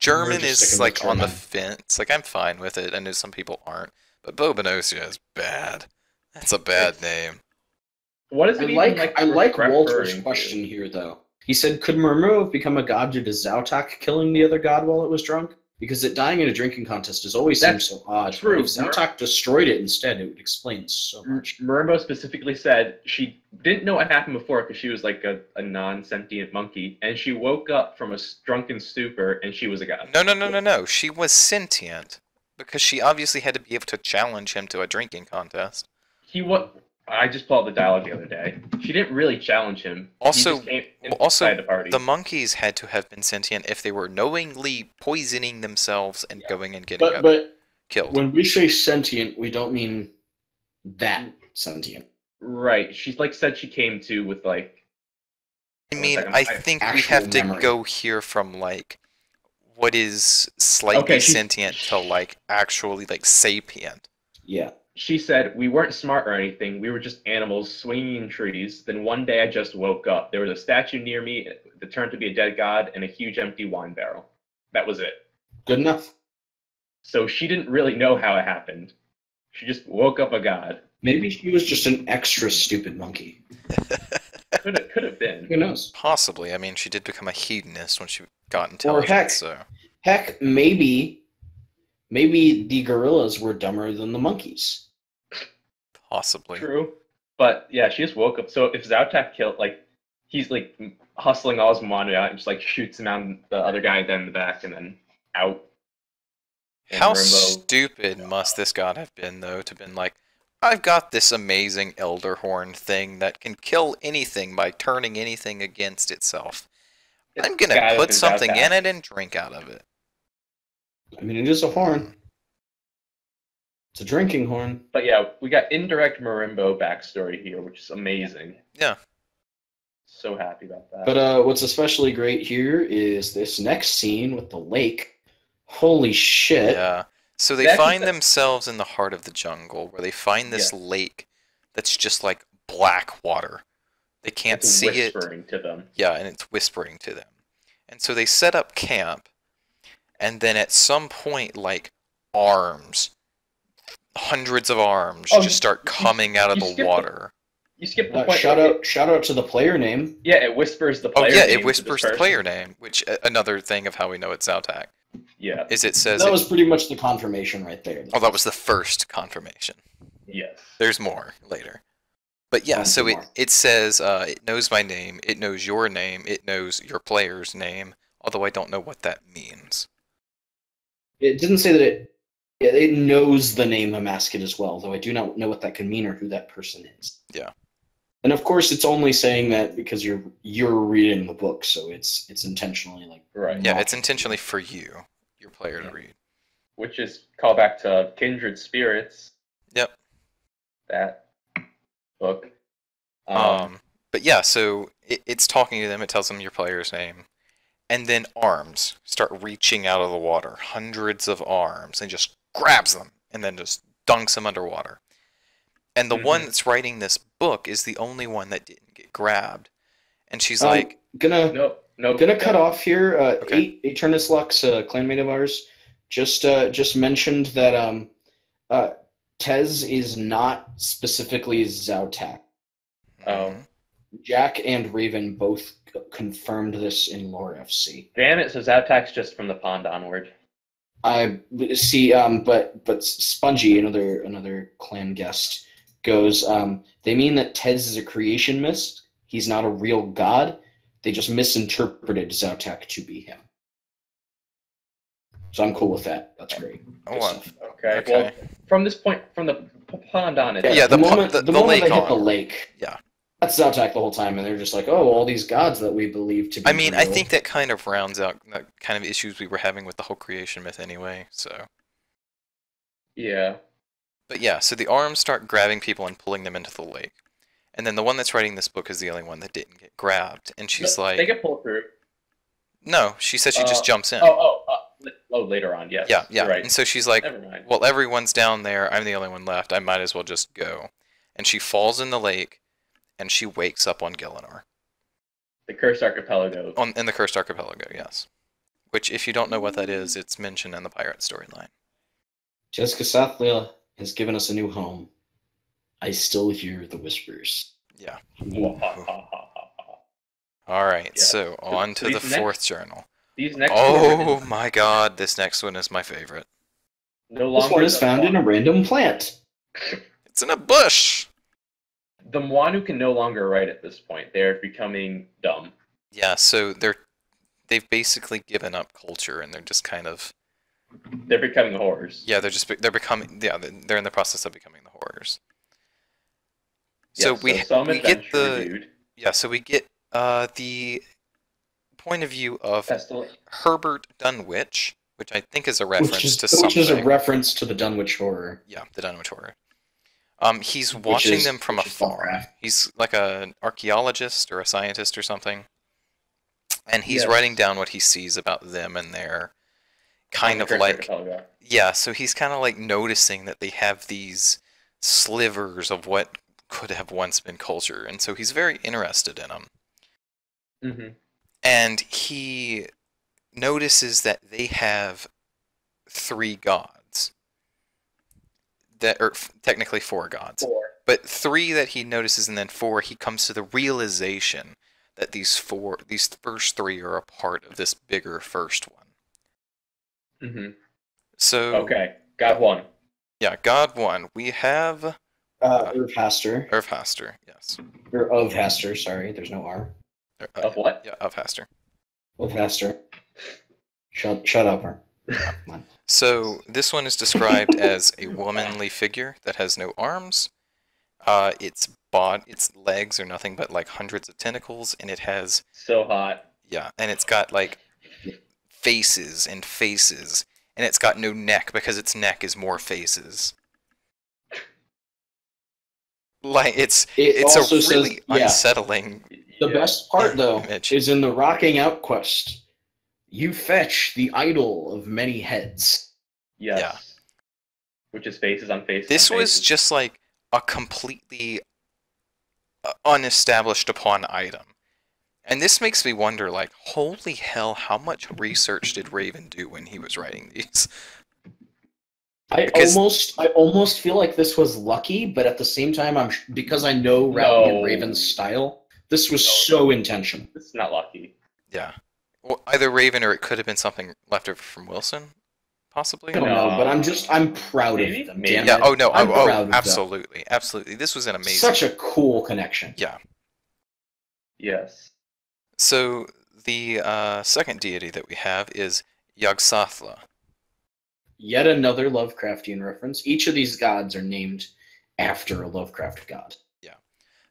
German just is sticking like with on the German. fence. Like I'm fine with it. I know some people aren't, but Bobanosia is bad. That's a bad name. What is I it like referring Walter's to? question here, though. He said, could Murmur have become a god due to Xau-Tak killing the other god while it was drunk? Because it dying in a drinking contest has always seemed That's so odd. true. If Xau-Tak destroyed it instead, it would explain so much. Marimbo specifically said she didn't know what happened before because she was like a non-sentient monkey, and she woke up from a drunken stupor, and she was a god. No. She was sentient because she obviously had to be able to challenge him to a drinking contest. I just pulled up the dialogue the other day. She didn't really challenge him. Also- he just came also, inside the party. The monkeys had to have been sentient if they were knowingly poisoning themselves and going and getting But killed. when we say sentient, we don't mean that sentient. Right. She's like said she came to with like. I mean, second. I think we Actual have to memory. go here from like what is slightly Okay, sentient to like actually like sapient. Yeah. She said, we weren't smart or anything. We were just animals swinging in trees. Then one day I just woke up. There was a statue near me that turned to be a dead god and a huge empty wine barrel. That was it. Good enough. So she didn't really know how it happened. She just woke up a god. Maybe she was just an extra stupid monkey. Could have been. Who knows? Possibly. I mean, she did become a hedonist when she got intelligent. heck. So Heck, maybe the gorillas were dumber than the monkeys. possibly. True. But yeah, she just woke up. So if Xau-Tak killed, like, he's like hustling all his Moanu out and just like shoots him out the other guy then in the back and then out. And How Marimbo- stupid must this god have been, though, to been like, I've got this amazing Elder Horn thing that can kill anything by turning anything against itself. I'm It's gonna gotta put been something Xau-Tak. in it and drink out of it. I mean, it is a horn. It's a drinking horn. But yeah, we got indirect Marimbo backstory here, which is amazing. Yeah. So happy about that. But what's especially great here is this next scene with the lake. Holy shit. Yeah. So they find themselves in the heart of the jungle, where they find this lake that's just like black water. They can't see it. It's whispering to them. Yeah, and it's whispering to them. And so they set up camp, and then at some point, like, arms, hundreds of arms, just start coming out of the water. You skipped the point. Shout out to the player name. Yeah, it whispers the player name. Oh yeah, it whispers the player name, which another thing of how we know it's Xau-Tak. Yeah. Is it says that was pretty much the confirmation right there. Oh, that was the first confirmation. Yes. There's more later. But yeah, so it says it knows my name, it knows your name, it knows your player's name, although I don't know what that means. It didn't say that it knows the name Amascut as well, though I do not know what that can mean or who that person is. Yeah. And of course, it's only saying that because you're reading the book, so it's intentionally like right. Yeah, it's intentionally for you, your player, to read. Which is callback to Kindred Spirits. Yep. That book. But yeah, so it's talking to them. It tells them your player's name, and then arms start reaching out of the water, hundreds of arms, and just grabs them, and then just dunks them underwater. And the one that's writing this book is the only one that didn't get grabbed. And she's like... Gonna cut off here. Okay. Eternus Lux, clanmate of ours, just mentioned that Tez is not specifically Xau-Tak. Jack and Raven both confirmed this in Lore FC. Damn it, so Xau-Tak's just from the pond onward. I see, but Spongy, another clan guest, goes, they mean that Tez is a creation myth. He's not a real god. They just misinterpreted Xau-Tak to be him. So I'm cool with that. That's great. Okay. Well, from this point, from the pond on, the moment they hit the lake. Yeah. That's Xau-Tak the whole time, and they're just like, oh, all these gods that we believe to be real. I think that kind of rounds out the kind of issues we were having with the whole creation myth anyway, so... Yeah. But yeah, so the arms start grabbing people and pulling them into the lake. And then the one that's writing this book is the only one that didn't get grabbed. And she's like... They get pulled through. No, she says she just jumps in. Later on, yes. Yeah. Right. And so she's like, well, everyone's down there. I'm the only one left. I might as well just go. And she falls in the lake, and she wakes up on Gielinor. The Cursed Archipelago. In the Cursed Archipelago, yes. Which, if you don't know what that is, it's mentioned in the pirate storyline. Jessica Sathlia has given us a new home. I still hear the whispers. Yeah. Alright, so on to the fourth journal. These next my god, this next one is my favorite. This one is found in a random plant. It's in a bush! The Moanu can no longer write at this point. They're becoming dumb. Yeah, so they've basically given up culture, and they're just kind of... They're becoming horrors. Yeah, they're in the process of becoming the horrors. So we get the... Yeah, so we get the point of view of Herbert Dunwich, which I think is a reference to something. Which is a reference to the Dunwich Horror. Yeah, the Dunwich Horror. He's watching them from afar. He's like an archaeologist or a scientist or something. And he's writing down what he sees about them and their kind of like... Yeah, so he's kind of like noticing that they have these slivers of what could have once been culture. And so he's very interested in them. Mm-hmm. And he notices that they have 3 gods. Or technically 4 gods. 4. But 3 that he notices, and then 4, he comes to the realization that these first 3 are a part of this bigger first one. Mm-hmm. So... Okay, God 1. Yeah, God 1. We have... Urfhaster. Urfhaster, yes. Or Ovhaster, sorry, there's no R. Of what? Yeah, Ovhaster. Ovhaster. Shut up, her. So, this one is described as a womanly figure that has no arms. Its legs are nothing but like hundreds of tentacles, and it has... So hot. Yeah, and it's got like faces and faces, and it's got no neck because its neck is more faces. Like it's a really unsettling The best part, though, Mitch. is in the rocking out quest. You fetch the idol of many heads. Yes. Yeah. Which is faces on faces. This on was faces. just like a completely unestablished upon item. And this makes me wonder, like, holy hell, how much research did Raven do when he was writing these? I almost feel like this was lucky, but at the same time, because I know Rowdy and Raven's style, this was so intentional. It's not lucky. Yeah. Well, either Raven or it could have been something left over from Wilson, possibly. I don't know, but I'm proud Maybe? of them. Maybe. Damn Yeah. it. Oh no. I'm proud of them. Absolutely, absolutely. This was an amazing. Such a cool connection. Yeah. Yes. So the second deity that we have is Yog-Sothoth. Yet another Lovecraftian reference. Each of these gods are named after a Lovecraft god. Yeah.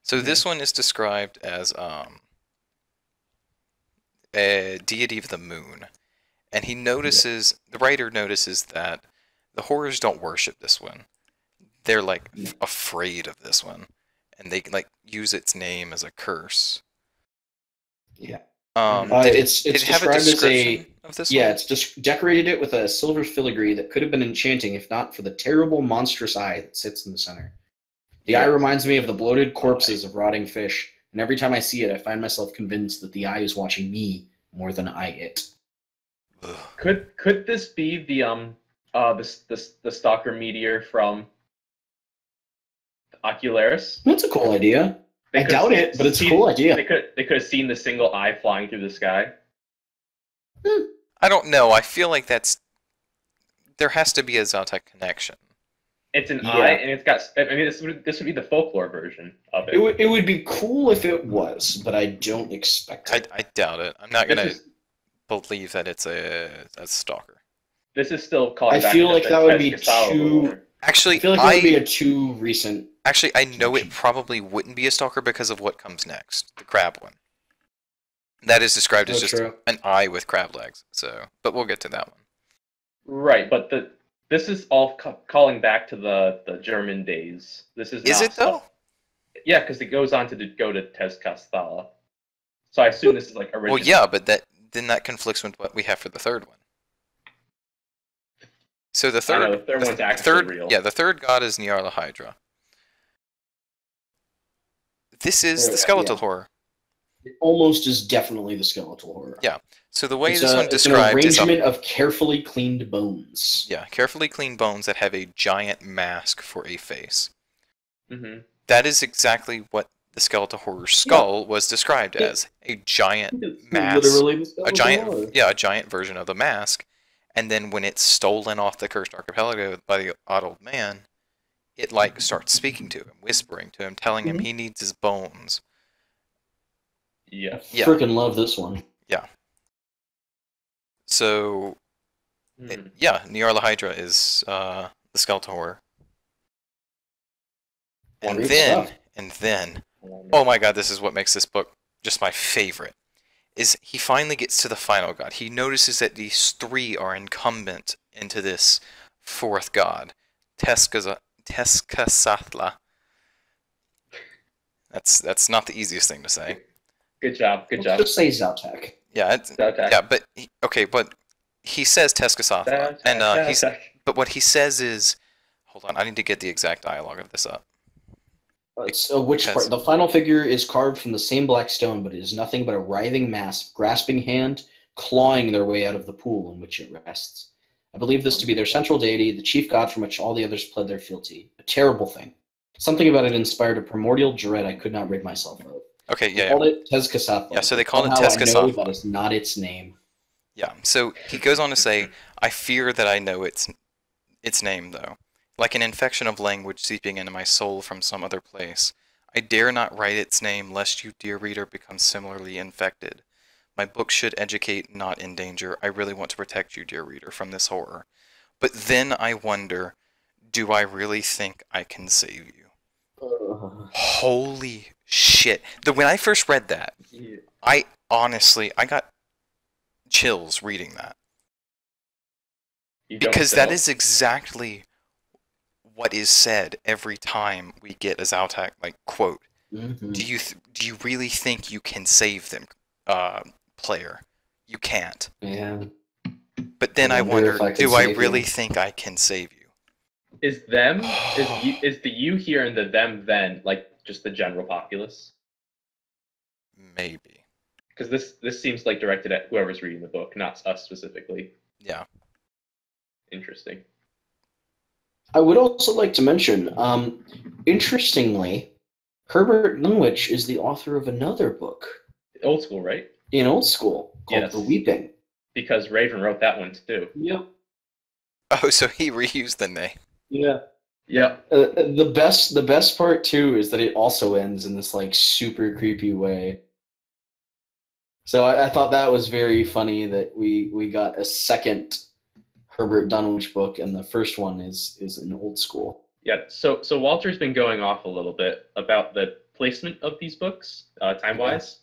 So this one is described as a deity of the moon, and he notices the writer notices that the horrors don't worship this one. They're like afraid of this one, and they like use its name as a curse. Yeah. It's have a described as description of this one? it's just decorated it with a silver filigree that could have been enchanting if not for the terrible monstrous eye that sits in the center. The eye reminds me of the bloated corpses of rotting fish, and every time I see it, I find myself convinced that the eye is watching me more than I it. Ugh. Could this be the stalker meteor from Ocularis? That's a cool idea. I doubt it, but it's a cool idea. They could have seen the single eye flying through the sky. I don't know. I feel like there has to be a Xau-Tak connection. It's an eye, and it's got. I mean, this would be the folklore version of it. It would be cool if it was, but I don't expect it. I doubt it. I'm not gonna believe that it's a stalker. This is still calling I back feel to like the that would be Tezcatlipoca too. lore. Actually, I feel like that would be a too recent. Actually, I know it probably wouldn't be a stalker because of what comes next, the crab one. That is described as just an eye with crab legs. So, but we'll get to that one. Right, but this is all calling back to the German days. This is. Is not it though? Yeah, because it goes on to go to Tezcatlipoca. So I assume this is like original. Well, yeah, but then that conflicts with what we have for the third one. So the third, the third one's actually real. Yeah, the third god is Nyarlathotep. This is the skeletal horror. It almost is definitely the skeletal horror. Yeah. So the way it's this one it's described is an arrangement of carefully cleaned bones. Yeah, carefully cleaned bones that have a giant mask for a face. Mm-hmm. That is exactly what the skeletal horror skull was described as. A giant mask. Literally the skeletal horror. A giant version of the mask. And then when it's stolen off the cursed archipelago by the odd old man, it like starts speaking to him, whispering to him, telling him he needs his bones. Yeah. I freaking love this one. Yeah. So, Nyarlathotep is the skeletal horror. And then, oh my god, this is what makes this book just my favorite. Is he finally gets to the final god. He notices that these three are incumbent into this fourth god, Tezcatlipoca. That's not the easiest thing to say. Good job. Let's just say Xau-Tak. Yeah, Xau-Tak. yeah, but but he says Tezcatlipoca, and but what he says is, hold on, I need to get the exact dialogue of this up. So which part? The final figure is carved from the same black stone, but it is nothing but a writhing mass, grasping hand, clawing their way out of the pool in which it rests. I believe this to be their central deity, the chief god from which all the others pled their fealty. A terrible thing. Something about it inspired a primordial dread I could not rid myself of. Okay, They called it Tezcatlipoca. Yeah, so they call it Tezcatlipoca. I know Tezcatlipoca. that is not its name. Yeah, so he goes on to say, I fear that I know its name, though. Like an infection of language seeping into my soul from some other place. I dare not write its name, lest you, dear reader, become similarly infected. My book should educate, not endanger. I really want to protect you, dear reader, from this horror. But then I wonder, do I really think I can save you? Holy shit. When I first read that, I got chills reading that. Because that is exactly what is said every time we get a Xau-Tak, quote Mm-hmm. Do you really think you can save them, player? You can't. Yeah. But then I wonder if wonder, I could do I save really you. think I can save you? Is them is the you here and the them then like just the general populace? Maybe. Because this seems like directed at whoever's reading the book, not us specifically. Yeah. Interesting. I would also like to mention, interestingly, Herbert Dunwich is the author of another book Old school, right? in Old School called Yes. The Weeping. Because Raven wrote that one too. Yep. Oh, so he reused the name. Yeah. Yep. The best part too is that it also ends in this like super creepy way. So I thought that was very funny that we got a second Herbert Dunwich book, and the first one is in Old School. Yeah. So Walter's been going off a little bit about the placement of these books, time wise.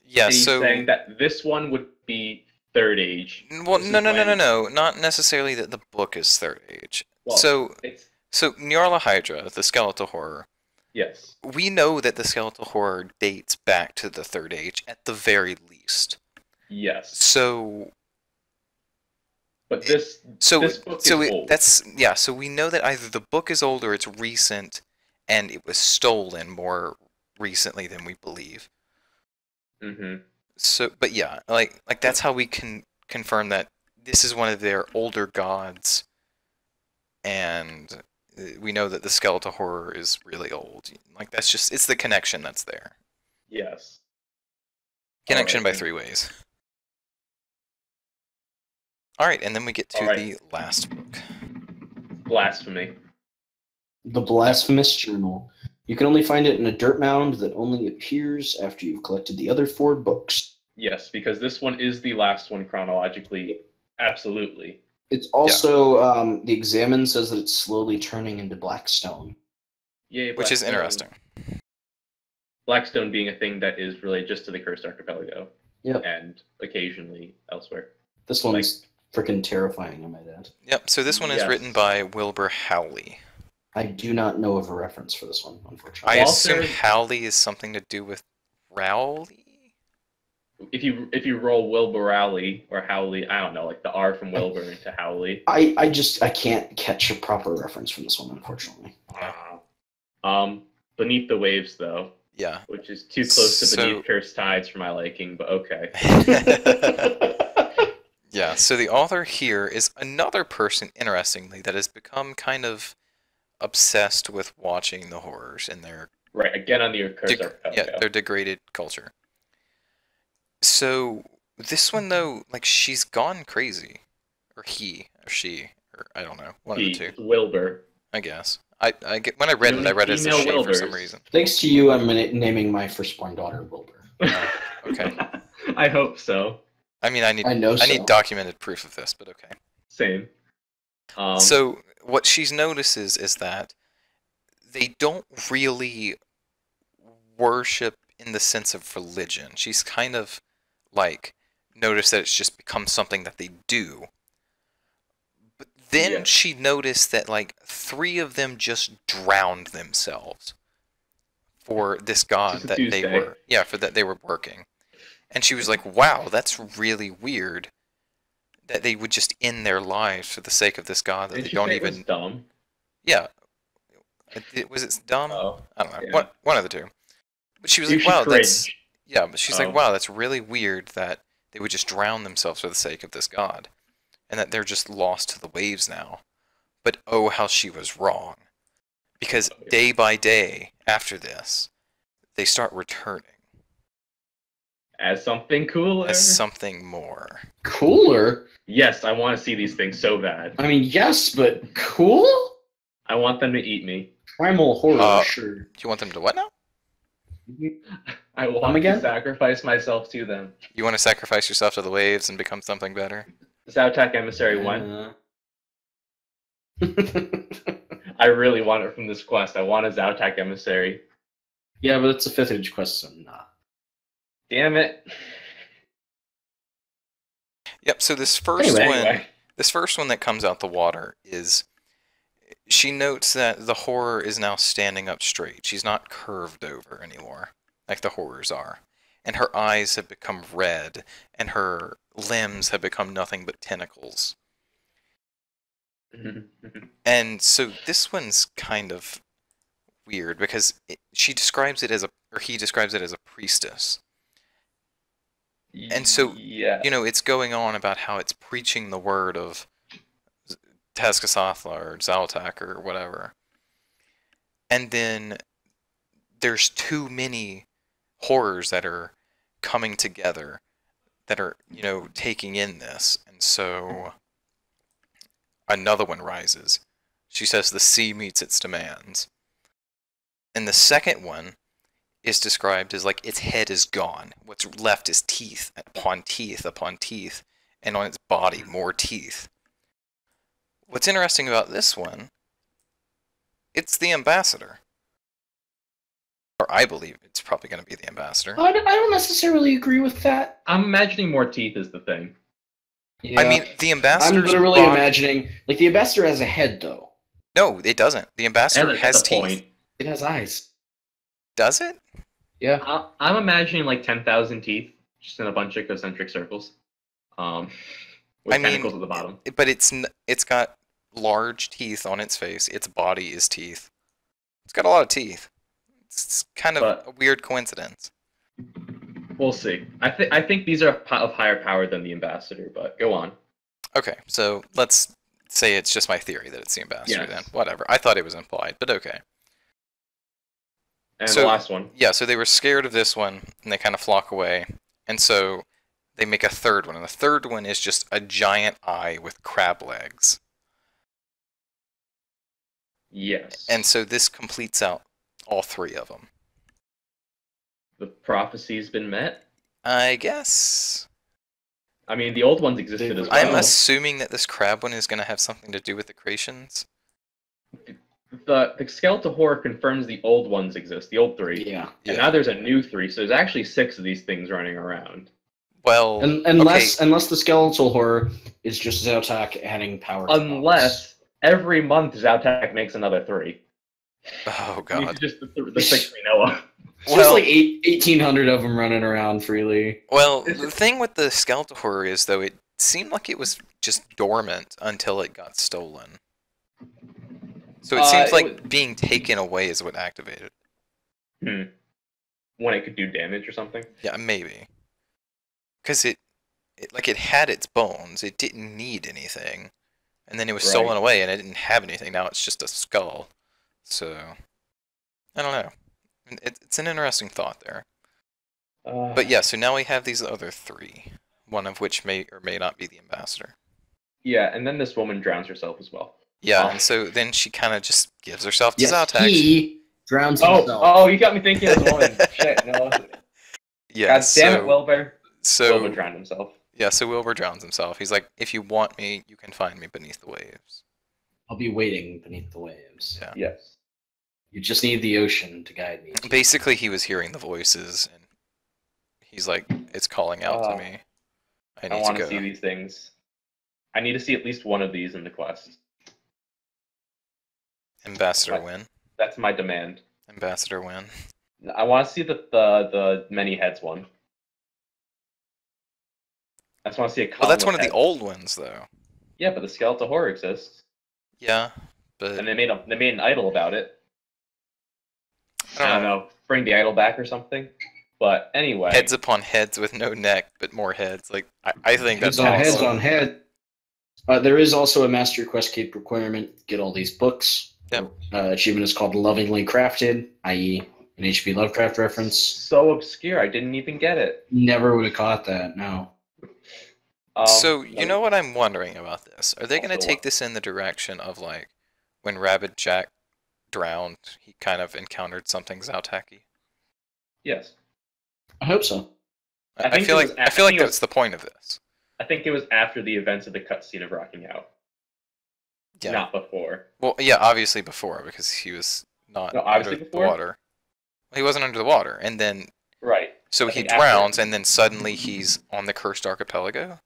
Yeah, And he's so saying that this one would be Third Age. well, This is no, not necessarily that the book is Third Age. Well, So it's Nyarla Hydra, the skeletal horror, yes. we know that the skeletal horror dates back to the Third Age at the very least. Yes. So But this book is old. So we know that either the book is old or it's recent, and it was stolen more recently than we believe. Mm-hmm. So, but yeah, like that's how we can confirm that this is one of their older gods, and we know that the skeletal horror is really old. Like that's just it's the connection that's there. Yes. Connection by Alright. 3 ways. All right, and then we get to the last book. Blasphemy. The Blasphemous Journal. You can only find it in a dirt mound that only appears after you've collected the other 4 books. Yes, because this one is the last one chronologically. Absolutely. It's also, the Examine says that it's slowly turning into Blackstone. Yay, Which is interesting. Blackstone being a thing that is related just to the Cursed Archipelago. Yep. And occasionally elsewhere. This one's freaking terrifying, I might add. Yep, so this one is written by Wilbur Howley. I do not know of a reference for this one, unfortunately. I assume Howley is something to do with Rowley? If you roll Wilbur Rowley or Howley, I don't know, like the R from Wilbur into Howley. I can't catch a proper reference from this one, unfortunately. Beneath the Waves, though. Yeah. Which is too close to Beneath Cursed Tides for my liking, but okay. Yeah, so the author here is another person, interestingly, that has become kind of obsessed with watching the horrors in their right again on the Cursed Archipelago. their degraded culture. So this one though, like she's gone crazy, or he or she or I don't know, one of the two. Wilbur, I guess. I get when I read it as a she for some reason. Thanks to you, I'm naming my firstborn daughter Wilbur. Okay. I hope so. I mean, I need documented proof of this, but okay. Same. So what she notices is that they don't really worship in the sense of religion. She's kind of like noticed that it's just become something that they do. But then she noticed that like 3 of them just drowned themselves for this god that they were working. And she was like, wow, that's really weird that they would just end their lives for the sake of this god that they don't even... It was dumb? Yeah. Was it dumb? Oh, I don't know. yeah. One of the two. But she was like, wow, that's... Yeah, but she's like, Oh. wow, that's really weird that they would just drown themselves for the sake of this god. And that they're just lost to the waves now. But oh, how she was wrong. Because day by day after this, they start returning. As something cooler? As something more. Cooler? Yes, I want to see these things so bad. I mean, yes, but cool? I want them to eat me. Primal horror, sure. Do you want them to what now? I want to sacrifice myself to them. You want to sacrifice yourself to the waves and become something better? Xau-Tak Emissary 1. I really want it from this quest. I want a Xau-Tak Emissary. Yeah, but it's a 5th age quest, so nah. Damn it. Yep, so this first one that comes out the water is she notes that the horror is now standing up straight. She's not curved over anymore, like the horrors are. And her eyes have become red, and her limbs have become nothing but tentacles. And so this one's kind of weird because she describes it as or he describes it as a priestess. And so, yeah. it's going on about how it's preaching the word of Tezcatlipoca or Xau-Tak or whatever. And then there's too many horrors that are coming together that are, taking in this. And so another one rises. She says the sea meets its demands. And the second one is described as like its head is gone. What's left is teeth upon teeth upon teeth, and on its body more teeth. What's interesting about this one, it's the ambassador. Or I believe it's probably going to be the ambassador. I don't necessarily agree with that. I'm imagining more teeth is the thing. Yeah. I mean, the ambassador. I'm literally imagining, like, the ambassador has a head, though. No, it doesn't. The ambassador has teeth. Point. It has eyes. Does it? Yeah. I'm imagining like 10,000 teeth, just in a bunch of concentric circles. With tentacles at the bottom. But it's got large teeth on its face. Its body is teeth. It's got a lot of teeth. It's kind of a weird coincidence. We'll see. I think these are of higher power than the ambassador, but go on. Okay, so let's say it's just my theory that it's the ambassador then. Whatever. I thought it was implied, but okay. And the last one. Yeah, so they were scared of this one, and they kind of flock away. And so they make a third one, and the third one is just a giant eye with crab legs. Yes. And so this completes out all three of them. The prophecy's been met? I guess. I mean, the old ones existed as well. I'm assuming that this crab one is going to have something to do with the Creations. The skeletal horror confirms the old ones exist, the old three. Yeah. And now there's a new three, so there's actually 6 of these things running around. Well, unless the skeletal horror is just Xau-Tak adding power. Unless every month Xau-Tak makes another 3. Oh god. Just the 6 we know of. There's like 1,800 of them running around freely. Well, the thing with the skeletal horror is, though, it seemed like it was just dormant until it got stolen. So it seems like being taken away is what activated. When it could do damage or something? Yeah, maybe. Because it had its bones. It didn't need anything. And then it was stolen away and it didn't have anything. Now it's just a skull. So, I don't know. It's an interesting thought there. But yeah, so now we have these other 3. One of which may or may not be the ambassador. Yeah, and then this woman drowns herself as well. Yeah, and so then she kind of just gives herself to Xau-Tak. He drowns himself. Oh, you got me thinking as a woman. Shit, no. Yeah, God damn it, Wilbur. So Wilbur drowned himself. Yeah, so Wilbur drowns himself. He's like, if you want me, you can find me beneath the waves. I'll be waiting beneath the waves. Yeah. Yes. You just need the ocean to guide me. Basically, he was hearing the voices, and he's like, it's calling out to me. I need want to go. See these things. I need to see at least one of these in the quest. Ambassador win. That's my demand. Ambassador win. I want to see the many heads one. I just want to see a column. Well, that's one of heads. the old ones, though. Yeah, but the skeletal horror exists. Yeah, but and they made an idol about it. I don't know. Bring the idol back or something. But anyway, heads upon heads with no neck, but more heads. Like I think that's awesome. awesome. Heads on head. There is also a Master Quest Cape requirement. Get all these books. Yep. Achievement is called Lovingly Crafted, i.e. an H.P. Lovecraft reference. So obscure, I didn't even get it. Never would have caught that, no. So, you know what I'm wondering about this? Are they going to take this in the direction of, like, when Rabid Jack drowned, he kind of encountered something Xau-Tak-y? Yes. I hope so. I feel like that's the point of this. I think it was after the events of the cutscene of Rocking Out. Yeah. Not before. Well, yeah, obviously before, because he was not under the water. He wasn't under the water, and then... Right. So he drowns, and then suddenly he's on the Cursed Archipelago?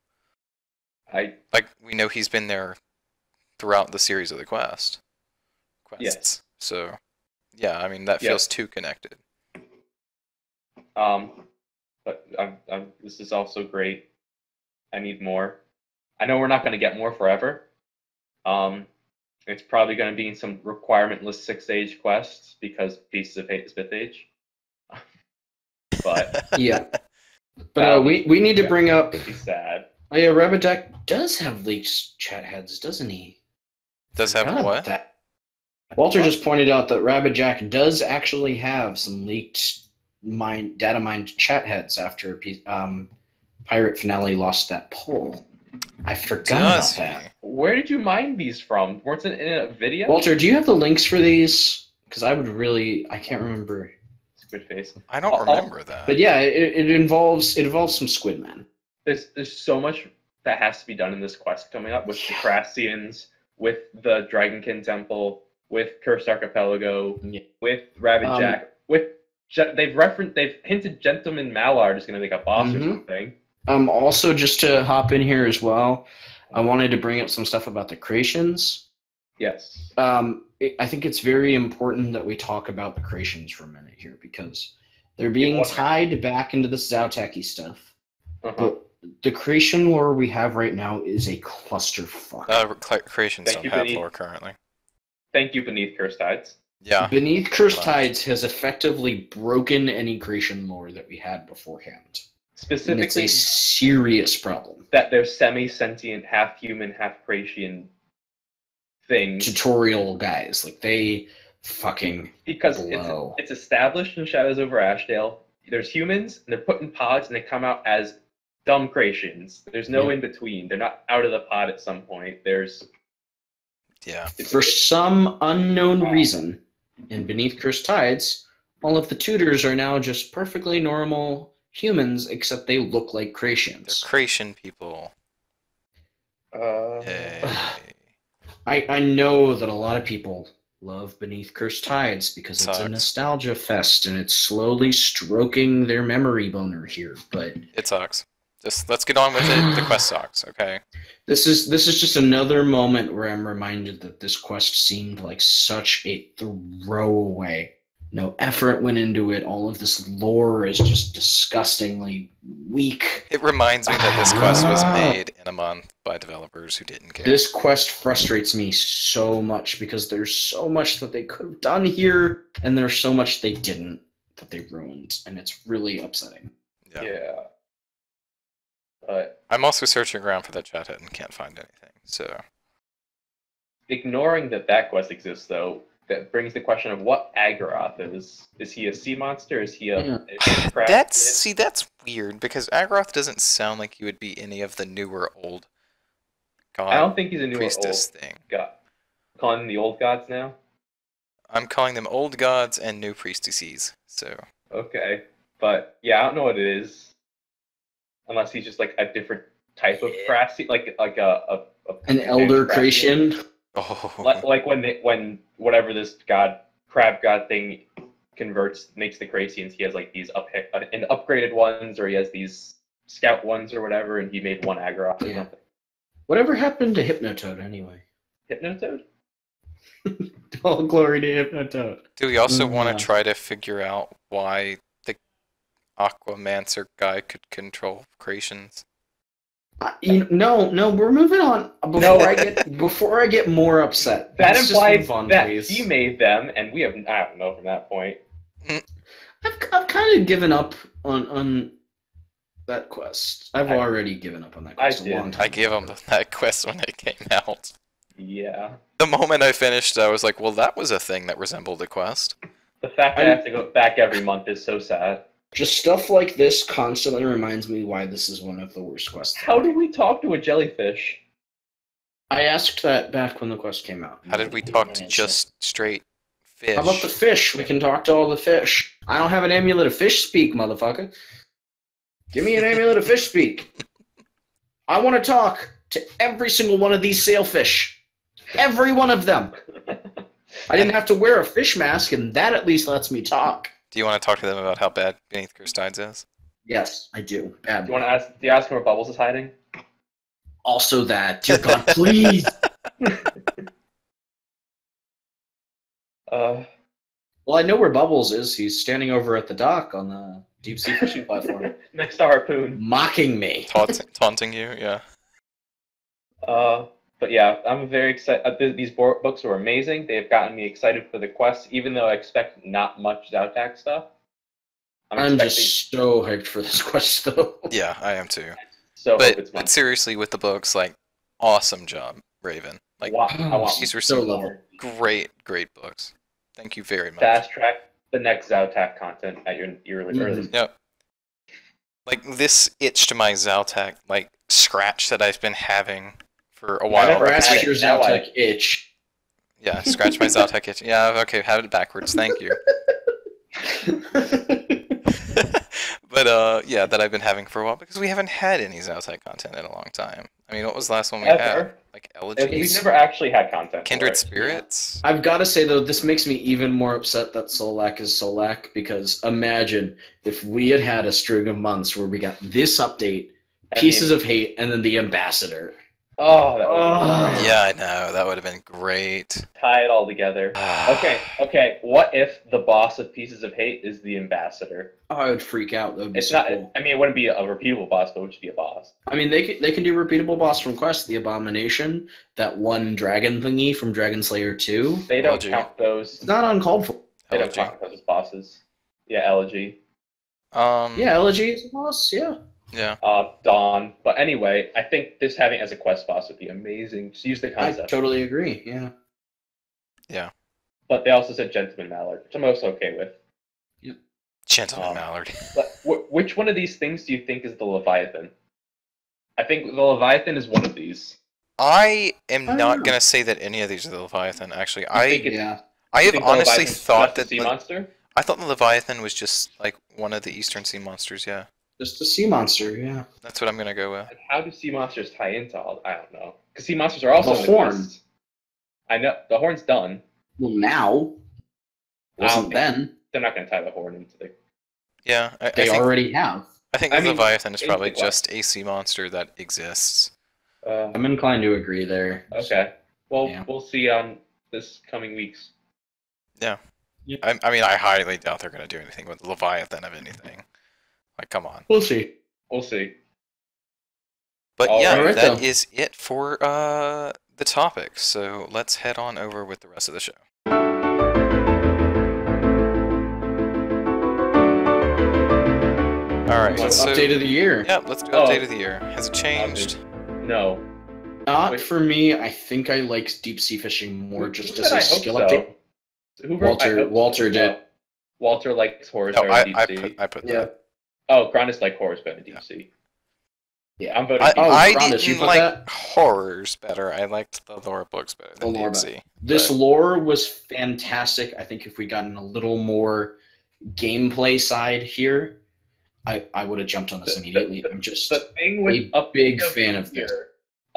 Like, we know he's been there throughout the series of the quest. quests. Yes. So, yeah, I mean, that feels too connected. But this is also great. I need more. I know we're not going to get more forever. It's probably going to be in some requirement-less 6-age quests because Pieces of Hate is 5th age. But yeah. But we need to bring up. It'd be sad. Oh yeah, Rabbit does have leaked chat heads, doesn't he? Does have Forgot what? about that. Walter just pointed out that Rabbit does actually have some leaked data mined chat heads after Pirate Finale lost that poll. I forgot about that. Where did you mine these from? Weren't it in a video? Walter, do you have the links for these? Because I can't remember. Squid face. I don't remember that. But yeah, it involves some Squidmen. There's so much that has to be done in this quest coming up with the Crassians, with the Dragonkin Temple, with Cursed Archipelago, with Rabbit they've hinted Gentleman Mallard is going to make a boss or something. Also, just to hop in here as well, I wanted to bring up some stuff about the creations. Yes. I think it's very important that we talk about the creations for a minute here because they're being tied back into this Xau-Tak stuff. But the creation lore we have right now is a clusterfuck. Creations don't have lore currently. Thank you, Beneath Cursed Tides. Yeah. Beneath Cursed Tides has effectively broken any creation lore that we had beforehand. Specifically, and it's a serious problem. That they're semi-sentient, half-human, half-Creation thing. Tutorial guys. Like, they fucking blow. It's established in Shadows over Ashdale. There's humans, and they're put in pods, and they come out as dumb creations. There's no in-between. They're not out of the pod at some point. For some unknown reason, in Beneath Cursed Tides, all of the tutors are now just perfectly normal humans, except they look like creations. They're creation people. I know that a lot of people love Beneath Cursed Tides because it's a nostalgia fest and it's slowly stroking their memory boner here, but it sucks. Just let's get on with it. The quest sucks, okay? This is just another moment where I'm reminded that this quest seemed like such a throwaway. No effort went into it. All of this lore is just disgustingly weak. It reminds me that this quest was made in a month by developers who didn't care. This quest frustrates me so much because there's so much that they could have done here, and there's so much they didn't that they ruined, and it's really upsetting. Yeah. But I'm also searching around for that chat head and can't find anything, so... Ignoring that quest exists, though, that brings the question of what Agarroth is. Is he a sea monster? Is he a that's weird, because Agarroth doesn't sound like he would be any of the newer old god. I don't think he's a newer priestess old thing. God. Calling them the old gods now? I'm calling them old gods and new priestesses, so... Okay. But, yeah, I don't know what it is. Unless he's just, like, a different type of Crassi, like an elder creation. Oh. Like when whatever this crab god thing converts, makes the Cracians, he has like these upgraded ones, or he has these scout ones or whatever, and he made one Agarroth or something. Whatever happened to Hypnotoad anyway? Hypnotoad? All glory to Hypnotoad. Do we also want to try to figure out why the Aquamancer guy could control creations? No, we're moving on. Before I get more upset. That implies that he made them, and I don't know from that point. I've kind of given up on that quest. I've already given up on that quest a long time. I gave him that quest when it came out. Yeah. The moment I finished, I was like, well, that was a thing that resembled a quest. The fact that I have to go back every month is so sad. Just stuff like this constantly reminds me why this is one of the worst quests. How do we talk to a jellyfish? I asked that back when the quest came out. How did we talk to just straight fish? How about the fish? We can talk to all the fish. I don't have an amulet of fish speak, motherfucker. Give me an amulet of fish speak. I want to talk to every single one of these sailfish. Every one of them. I didn't have to wear a fish mask, and that at least lets me talk. Do you want to talk to them about how bad Beneath Cursed Tides is? Yes, I do. Bad. Do you ask them where Bubbles is hiding? Also that. Dear God, please. Well, I know where Bubbles is. He's standing over at the dock on the deep sea fishing platform, Next to Harpoon. mocking me. Taunting you, yeah. But yeah, I'm very excited. These books were amazing. They've gotten me excited for the quest, even though I expect not much Xau-Tak stuff. I'm just so hyped for this quest, though. Yeah, I am too. So But seriously, with the books, like, awesome job, Raven. Like, these were some great books. Thank you very much. Fast track the next Xau-Tak content at your earliest. Yep. Like, this itched my Xau-Tak, like, scratch that I've been having for a while. Scratch your Xau-Tak itch. Yeah, scratch my Xau-Tak itch. Yeah, okay, have it backwards, thank you. But, yeah, that I've been having for a while, because we haven't had any Xau-Tak content in a long time. I mean, what was the last one we had? Like, Elegies? We've never actually had content. Kindred Spirits? I've got to say, though, this makes me even more upset that Xau-Tak is Xau-Tak, because imagine if we had had a string of months where we got this update, Pieces of Hate, and then the Ambassador. Oh, that would yeah, I know. That would have been great. Tie it all together. Okay. What if the boss of Pieces of Hate is the Ambassador? Oh, I would freak out. That would be it's so not. cool. I mean, it wouldn't be a repeatable boss, but it would just be a boss. I mean, they can do repeatable boss from Quest, the Abomination, that one dragon thingy from Dragon Slayer 2. They don't count those. It's not uncalled for. They don't count those as bosses. Yeah, Elegy. Yeah, Elegy is a boss. Yeah. Yeah. Dawn. But anyway, I think this having it as a quest boss would be amazing. Just use the concept. I totally agree. Yeah. Yeah. But they also said Gentleman Mallard, which I'm also okay with. Yep. Gentleman Mallard. But which one of these things do you think is the Leviathan? I think the Leviathan is one of these. I am not going to say that any of these are the Leviathan, actually. I have honestly thought that... Sea monster? I thought the Leviathan was just, like, one of the Eastern Sea monsters, yeah. Just a sea monster, yeah. That's what I'm going to go with. And how do sea monsters tie into all? I don't know. Because sea monsters are also the horn. I know. The horn's done. Well, now. Wasn't then. They're not going to tie the horn into the... Yeah. They already have. I think the Leviathan is probably just a sea monster that exists. I'm inclined to agree there. Okay. Well, we'll see on this coming weeks. Yeah. I mean, I highly doubt they're going to do anything with Leviathan of anything. Like, come on. We'll see. We'll see. But yeah, that is it for the topics. So let's head on over with the rest of the show. Alright, so update of the year. Yeah, let's do update of the year. Has it changed? No. Not for me. I think I liked deep sea fishing more just as a skill update. Walter did. Walter likes horrors better in deep sea. I put that. Oh, Crondis liked horrors better in deep sea. Yeah, I'm voting. I Crondis, didn't like horrors better. I liked the Lorebooks better than deep sea. This lore was fantastic. I think if we gotten a little more gameplay side here, I would have jumped on this immediately. I'm just the thing with a big fan of this.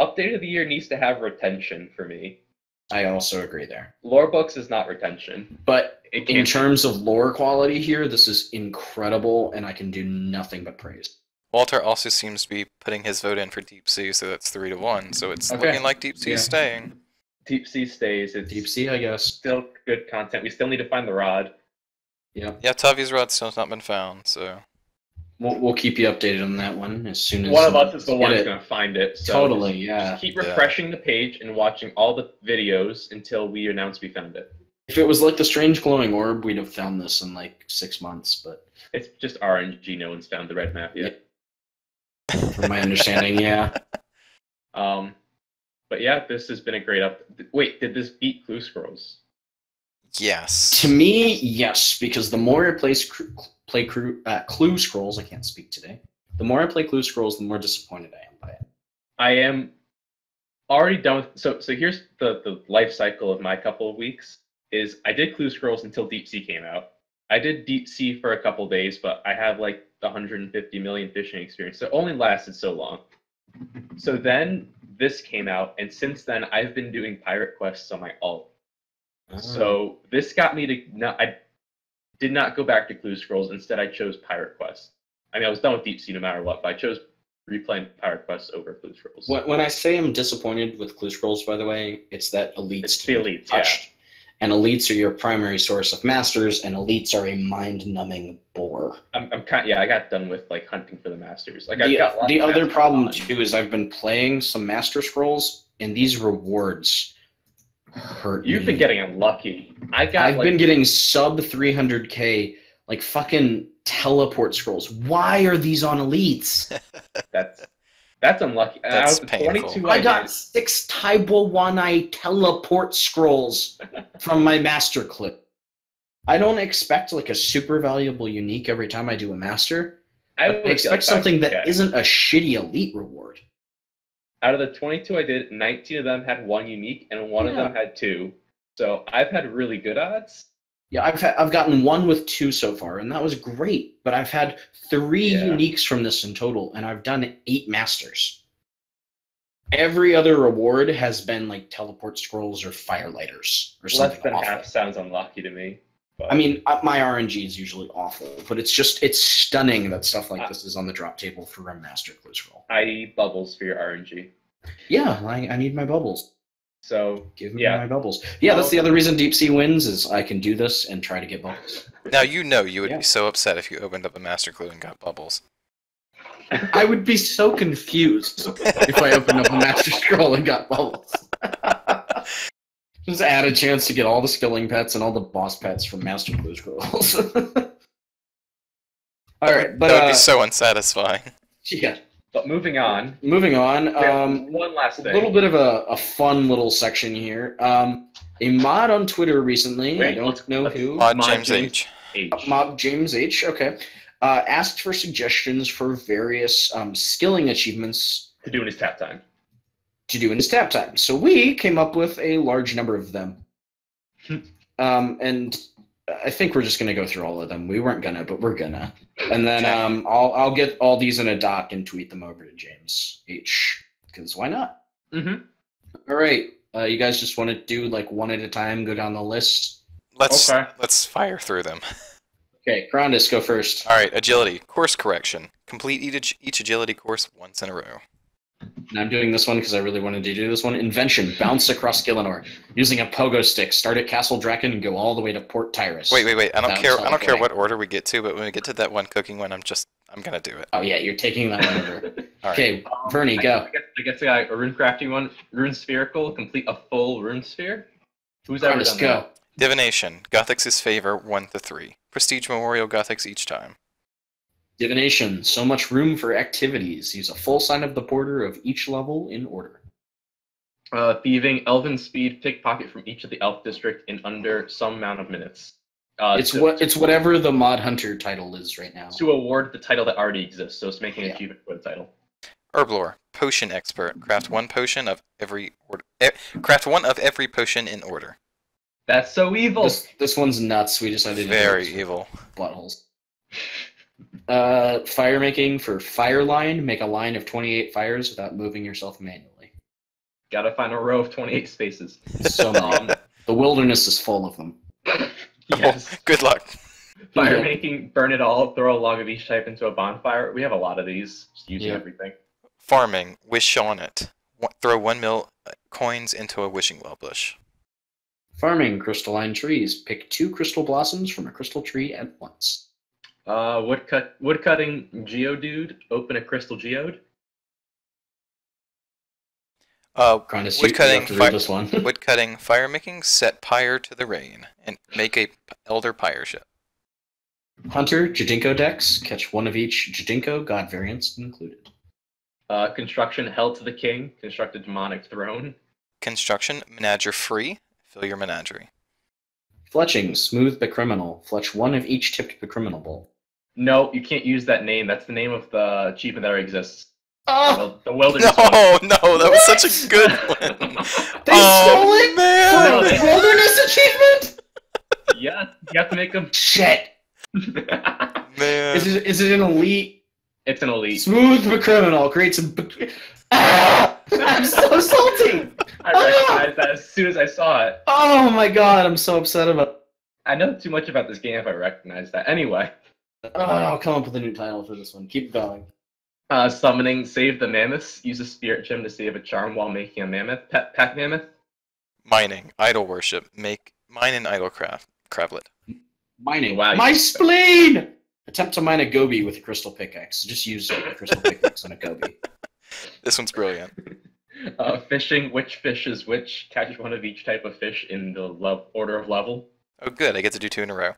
Update of the year needs to have retention for me. I also agree there. Lorebooks is not retention. But in terms of lore quality here, this is incredible, and I can do nothing but praise. Walter also seems to be putting his vote in for Deep Sea, so that's 3-1. So it's looking like Deep Sea is staying. Deep Sea stays. It's Deep Sea, I guess. Still good content. We still need to find the rod. Yeah. Yeah, Tavi's rod still has not been found, so... We'll keep you updated on that one as soon as... One of us is the one who's going to find it. So totally, yeah. Just keep refreshing the page and watching all the videos until we announce we found it. If it was like the strange glowing orb, we'd have found this in like 6 months, but... It's just RNG. No one's found the red map yet. From my understanding, yeah. But yeah, this has been a great Wait, did this beat Clue Scrolls? Yes. To me, yes, because the more I play Clue Scrolls, I can't speak today. The more I play Clue Scrolls, the more disappointed I am by it. I am already done with... So here's the life cycle of my couple of weeks, is I did Clue Scrolls until Deep Sea came out. I did Deep Sea for a couple days, but I have like 150 million fishing experience, so it only lasted so long. So then this came out, and since then I've been doing pirate quests on my alt. So this got me to... I did not go back to Clue Scrolls. Instead, I chose Pirate Quest. I mean, I was done with Deep Sea no matter what, but I chose replaying Pirate Quest over Clue Scrolls. When I say I'm disappointed with Clue Scrolls, by the way, it's that Elites. It's the Elites, touched. and elites are your primary source of masters, and elites are a mind-numbing bore. I got done with like hunting for the masters. Like The other problem too is I've been playing some master scrolls, and these rewards hurt. You've been getting unlucky. I've been getting sub 300k, like fucking teleport scrolls. Why are these on elites? That's unlucky. That's painful. I got 6 Taibo teleport scrolls from my master clip. I don't expect like a super valuable unique every time I do a master. I expect something that isn't a shitty elite reward. Out of the 22 I did, 19 of them had 1 unique, and one of them had 2. So I've had really good odds. Yeah, I've gotten 1 with 2 so far, and that was great. But I've had 3 uniques from this in total, and I've done 8 masters. Every other reward has been like teleport scrolls or firelighters or something. Less than awful. half sounds unlucky to me. But... I mean, my RNG is usually awful, but it's stunning that stuff like this is on the drop table for a master clue scroll. I eat bubbles for your RNG. Yeah, I need my bubbles. So give me my bubbles. Yeah, that's the other reason Deep Sea wins is I can do this and try to get bubbles. Now you would be so upset if you opened up a master clue and got bubbles. I would be so confused if I opened up a master scroll and got bubbles. Just add a chance to get all the skilling pets and all the boss pets from master clue scrolls. Alright, but that would be so unsatisfying. Yeah. But moving on. One last thing. A little bit of a fun little section here. A mod on Twitter recently, I don't know who. Mod James H. Mod James H, okay. Asked for suggestions for various skilling achievements. To do in his tap time. So we came up with a large number of them. And I think we're just going to go through all of them. We weren't going to, but we're going to. And then I'll get all these in a doc and tweet them over to James H. Because why not? Mm-hmm. All right. You guys just want to do like one at a time, go down the list? Let's fire through them. Okay, Crondis, go first. All right, agility. Course correction. Complete each agility course once in a row. And I'm doing this one because I really wanted to do this one. Invention. Bounce across Gillinor. Using a pogo stick. Start at Castle Draken and go all the way to Port Tyrus. Wait. I don't care what order we get to, but when we get to that one cooking one, I'm going to do it. Oh, yeah, you're taking that one over. Okay, right. Vernie, go. I guess I got a rune crafting one. Rune spherical. Complete a full rune sphere. Who's ever done that? Divination. Gothics' favor 1 to 3. Prestige Memorial Gothics each time. Divination. So much room for activities. Use a full sign of the porter of each level in order. Thieving. Elven speed. Pickpocket from each of the elf district in under some amount of minutes. It's whatever the mod hunter title is right now. To award the title that already exists, so it's making an achievement for the title. Herblore. Potion expert. Craft one potion of every craft one of every potion in order. That's so evil. This one's nuts. We decided to very evil. Buttholes. Fire making for fire line. Make a line of 28 fires without moving yourself manually. Gotta find a row of 28 spaces. So many. The wilderness is full of them. Yes. Oh, good luck. Fire making, burn it all, throw a log of each type into a bonfire. We have a lot of these. Just using everything. Farming. Wish on it. Throw 1 mil coins into a wishing well bush. Farming. Crystalline trees. Pick 2 crystal blossoms from a crystal tree at once. Woodcutting Geodude. Open a crystal geode. Woodcutting, fire making, set pyre to the rain, and make a elder pyre ship. Hunter, Jadinko decks, catch 1 of each Jadinko, god variants included. Construction, held to the king, construct a demonic throne. Construction, menager free, fill your menagerie. Fletching, smooth the criminal, fletch 1 of each tipped the criminal bowl. No, you can't use that name, that's the name of the achievement that already exists. Oh! The wilderness one. No, that was such a good one. They stole it man. for a wilderness achievement? Yeah, you have to make them. Shit! Man. Is it an elite? It's an elite. Smooth the criminal, create some... I'm so salty! I recognized that as soon as I saw it. Oh my god, I'm so upset about it. I know too much about this game if I recognize that. Anyway. I'll come up with a new title for this one. Keep going. Summoning, save the mammoths. Use a spirit gem to save a charm while making a mammoth. Pack mammoth. Mining, idol worship. Make Mine an idle crablet. Mining. Wow, My spleen! Attempt to mine a goby with a crystal pickaxe. Just use a crystal pickaxe on a goby. This one's brilliant. Fishing, which fish is which? Catch one of each type of fish in the order of level. Oh, good. I get to do 2 in a row.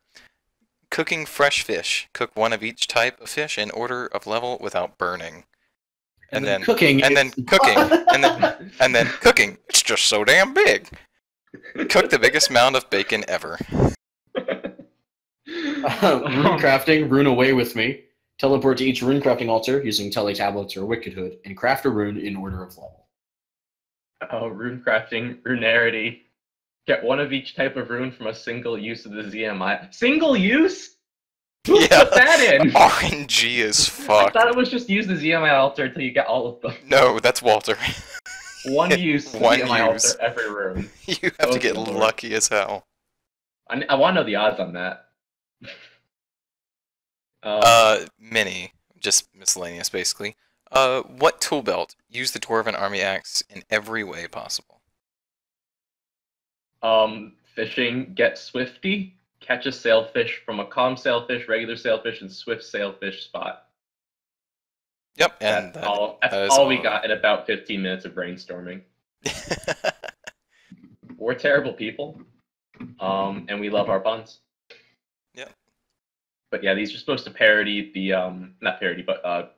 Cooking fresh fish. Cook one of each type of fish in order of level without burning. And then cooking. And then cooking. and then cooking. It's just so damn big. Cook the biggest mound of bacon ever. Rune crafting, rune away with me. Teleport to each rune crafting altar using tele tablets or wicked hood, and craft a rune in order of level. Oh, rune crafting, runarity. Get one of each type of rune from a single use of the ZMI. Single use? Who Yeah. put that in? RNG as I fuck. thought it was just use the ZMI altar until you get all of them. No, that's Walter. One use One ZMI use. altar every rune. You have to Oh, get good lord. lucky as hell. I want to know the odds on that. Mini. Just miscellaneous, basically. What tool belt? Use the Dwarven Army Axe in every way possible. Fishing, get swifty. Catch a sailfish from a calm sailfish, regular sailfish, and swift sailfish spot. Yep, and That's all. That's that is all we got in about 15 minutes of brainstorming. We're terrible people, and we love our puns. Yep. But yeah, these are supposed to parody the not parody, but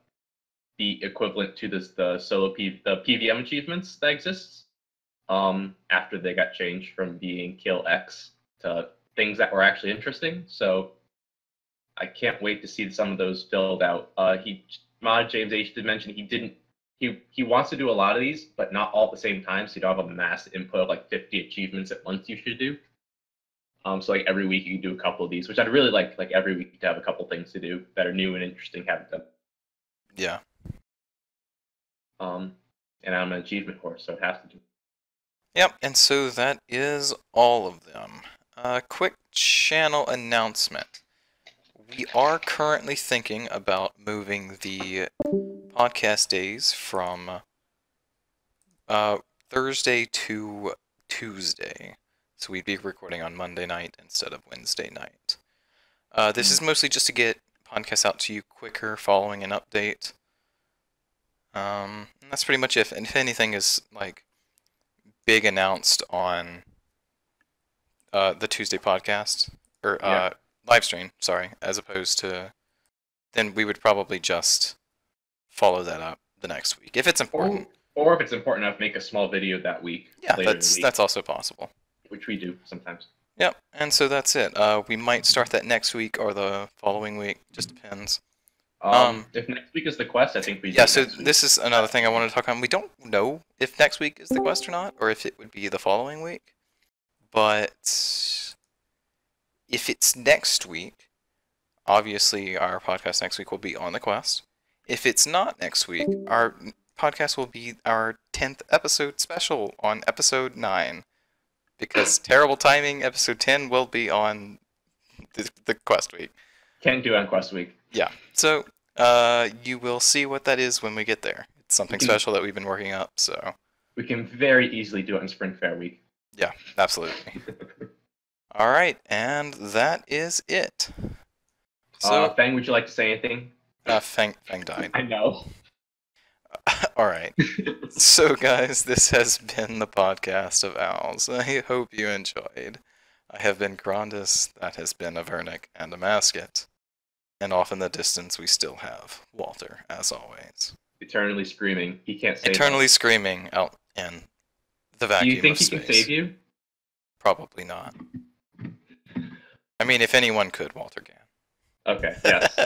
be equivalent to the solo the PVM achievements that exists. After they got changed from being kill X to things that were actually interesting. So I can't wait to see some of those filled out. James H did mention he wants to do a lot of these, but not all at the same time, so you don't have a mass input of like 50 achievements at once you should do. So like every week you can do a couple of these, which I'd really like every week to have a couple things to do that are new and interesting, haven't done. Yeah. And I'm an achievement horse, so I'd have to do. Yep, and so that is all of them. Quick channel announcement. We are currently thinking about moving the podcast days from Thursday to Tuesday. So we'd be recording on Monday night instead of Wednesday night. This is mostly just to get podcasts out to you quicker following an update. And that's pretty much it. And if anything is like big announced on the Tuesday podcast or live stream, sorry, as opposed to, then we would probably just follow that up the next week if it's important. Or if it's important enough, make a small video that week. Yeah, later in the week, that's also possible. which we do sometimes. Yep, and so that's it. We might start that next week or the following week, just depends. If next week is the quest, I think we. Yeah, so this is another thing I wanted to talk on. We don't know if next week is the quest or not, or if it would be the following week. But if it's next week, obviously our podcast next week will be on the quest. If it's not next week, our podcast will be our 10th episode special on episode 9. Because terrible timing, episode 10 will be on the quest week. Can't do it on quest week. Yeah, so you will see what that is when we get there. It's something special that we've been working up, so... We can very easily do it on Spring Fair week. Yeah, absolutely. Alright, and that is it. So, Fang, would you like to say anything? Fang died. I know. Alright, so guys, this has been the podcast of Owls. I hope you enjoyed. I have been Crondis, that has been Avernic and Amascut. And off in the distance we still have Walter, as always. Eternally screaming. He can't save Eternally us. screaming out in the Do vacuum you think of he space. can save you? Probably not. I mean, if anyone could, Walter can. Okay, yes.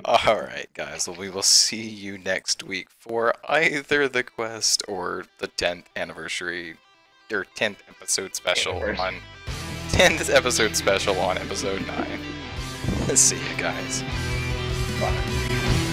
Alright, guys. Well, we will see you next week for either the quest or the 10th anniversary, or 10th episode special on 10th episode special on episode 9. See you guys. Bye.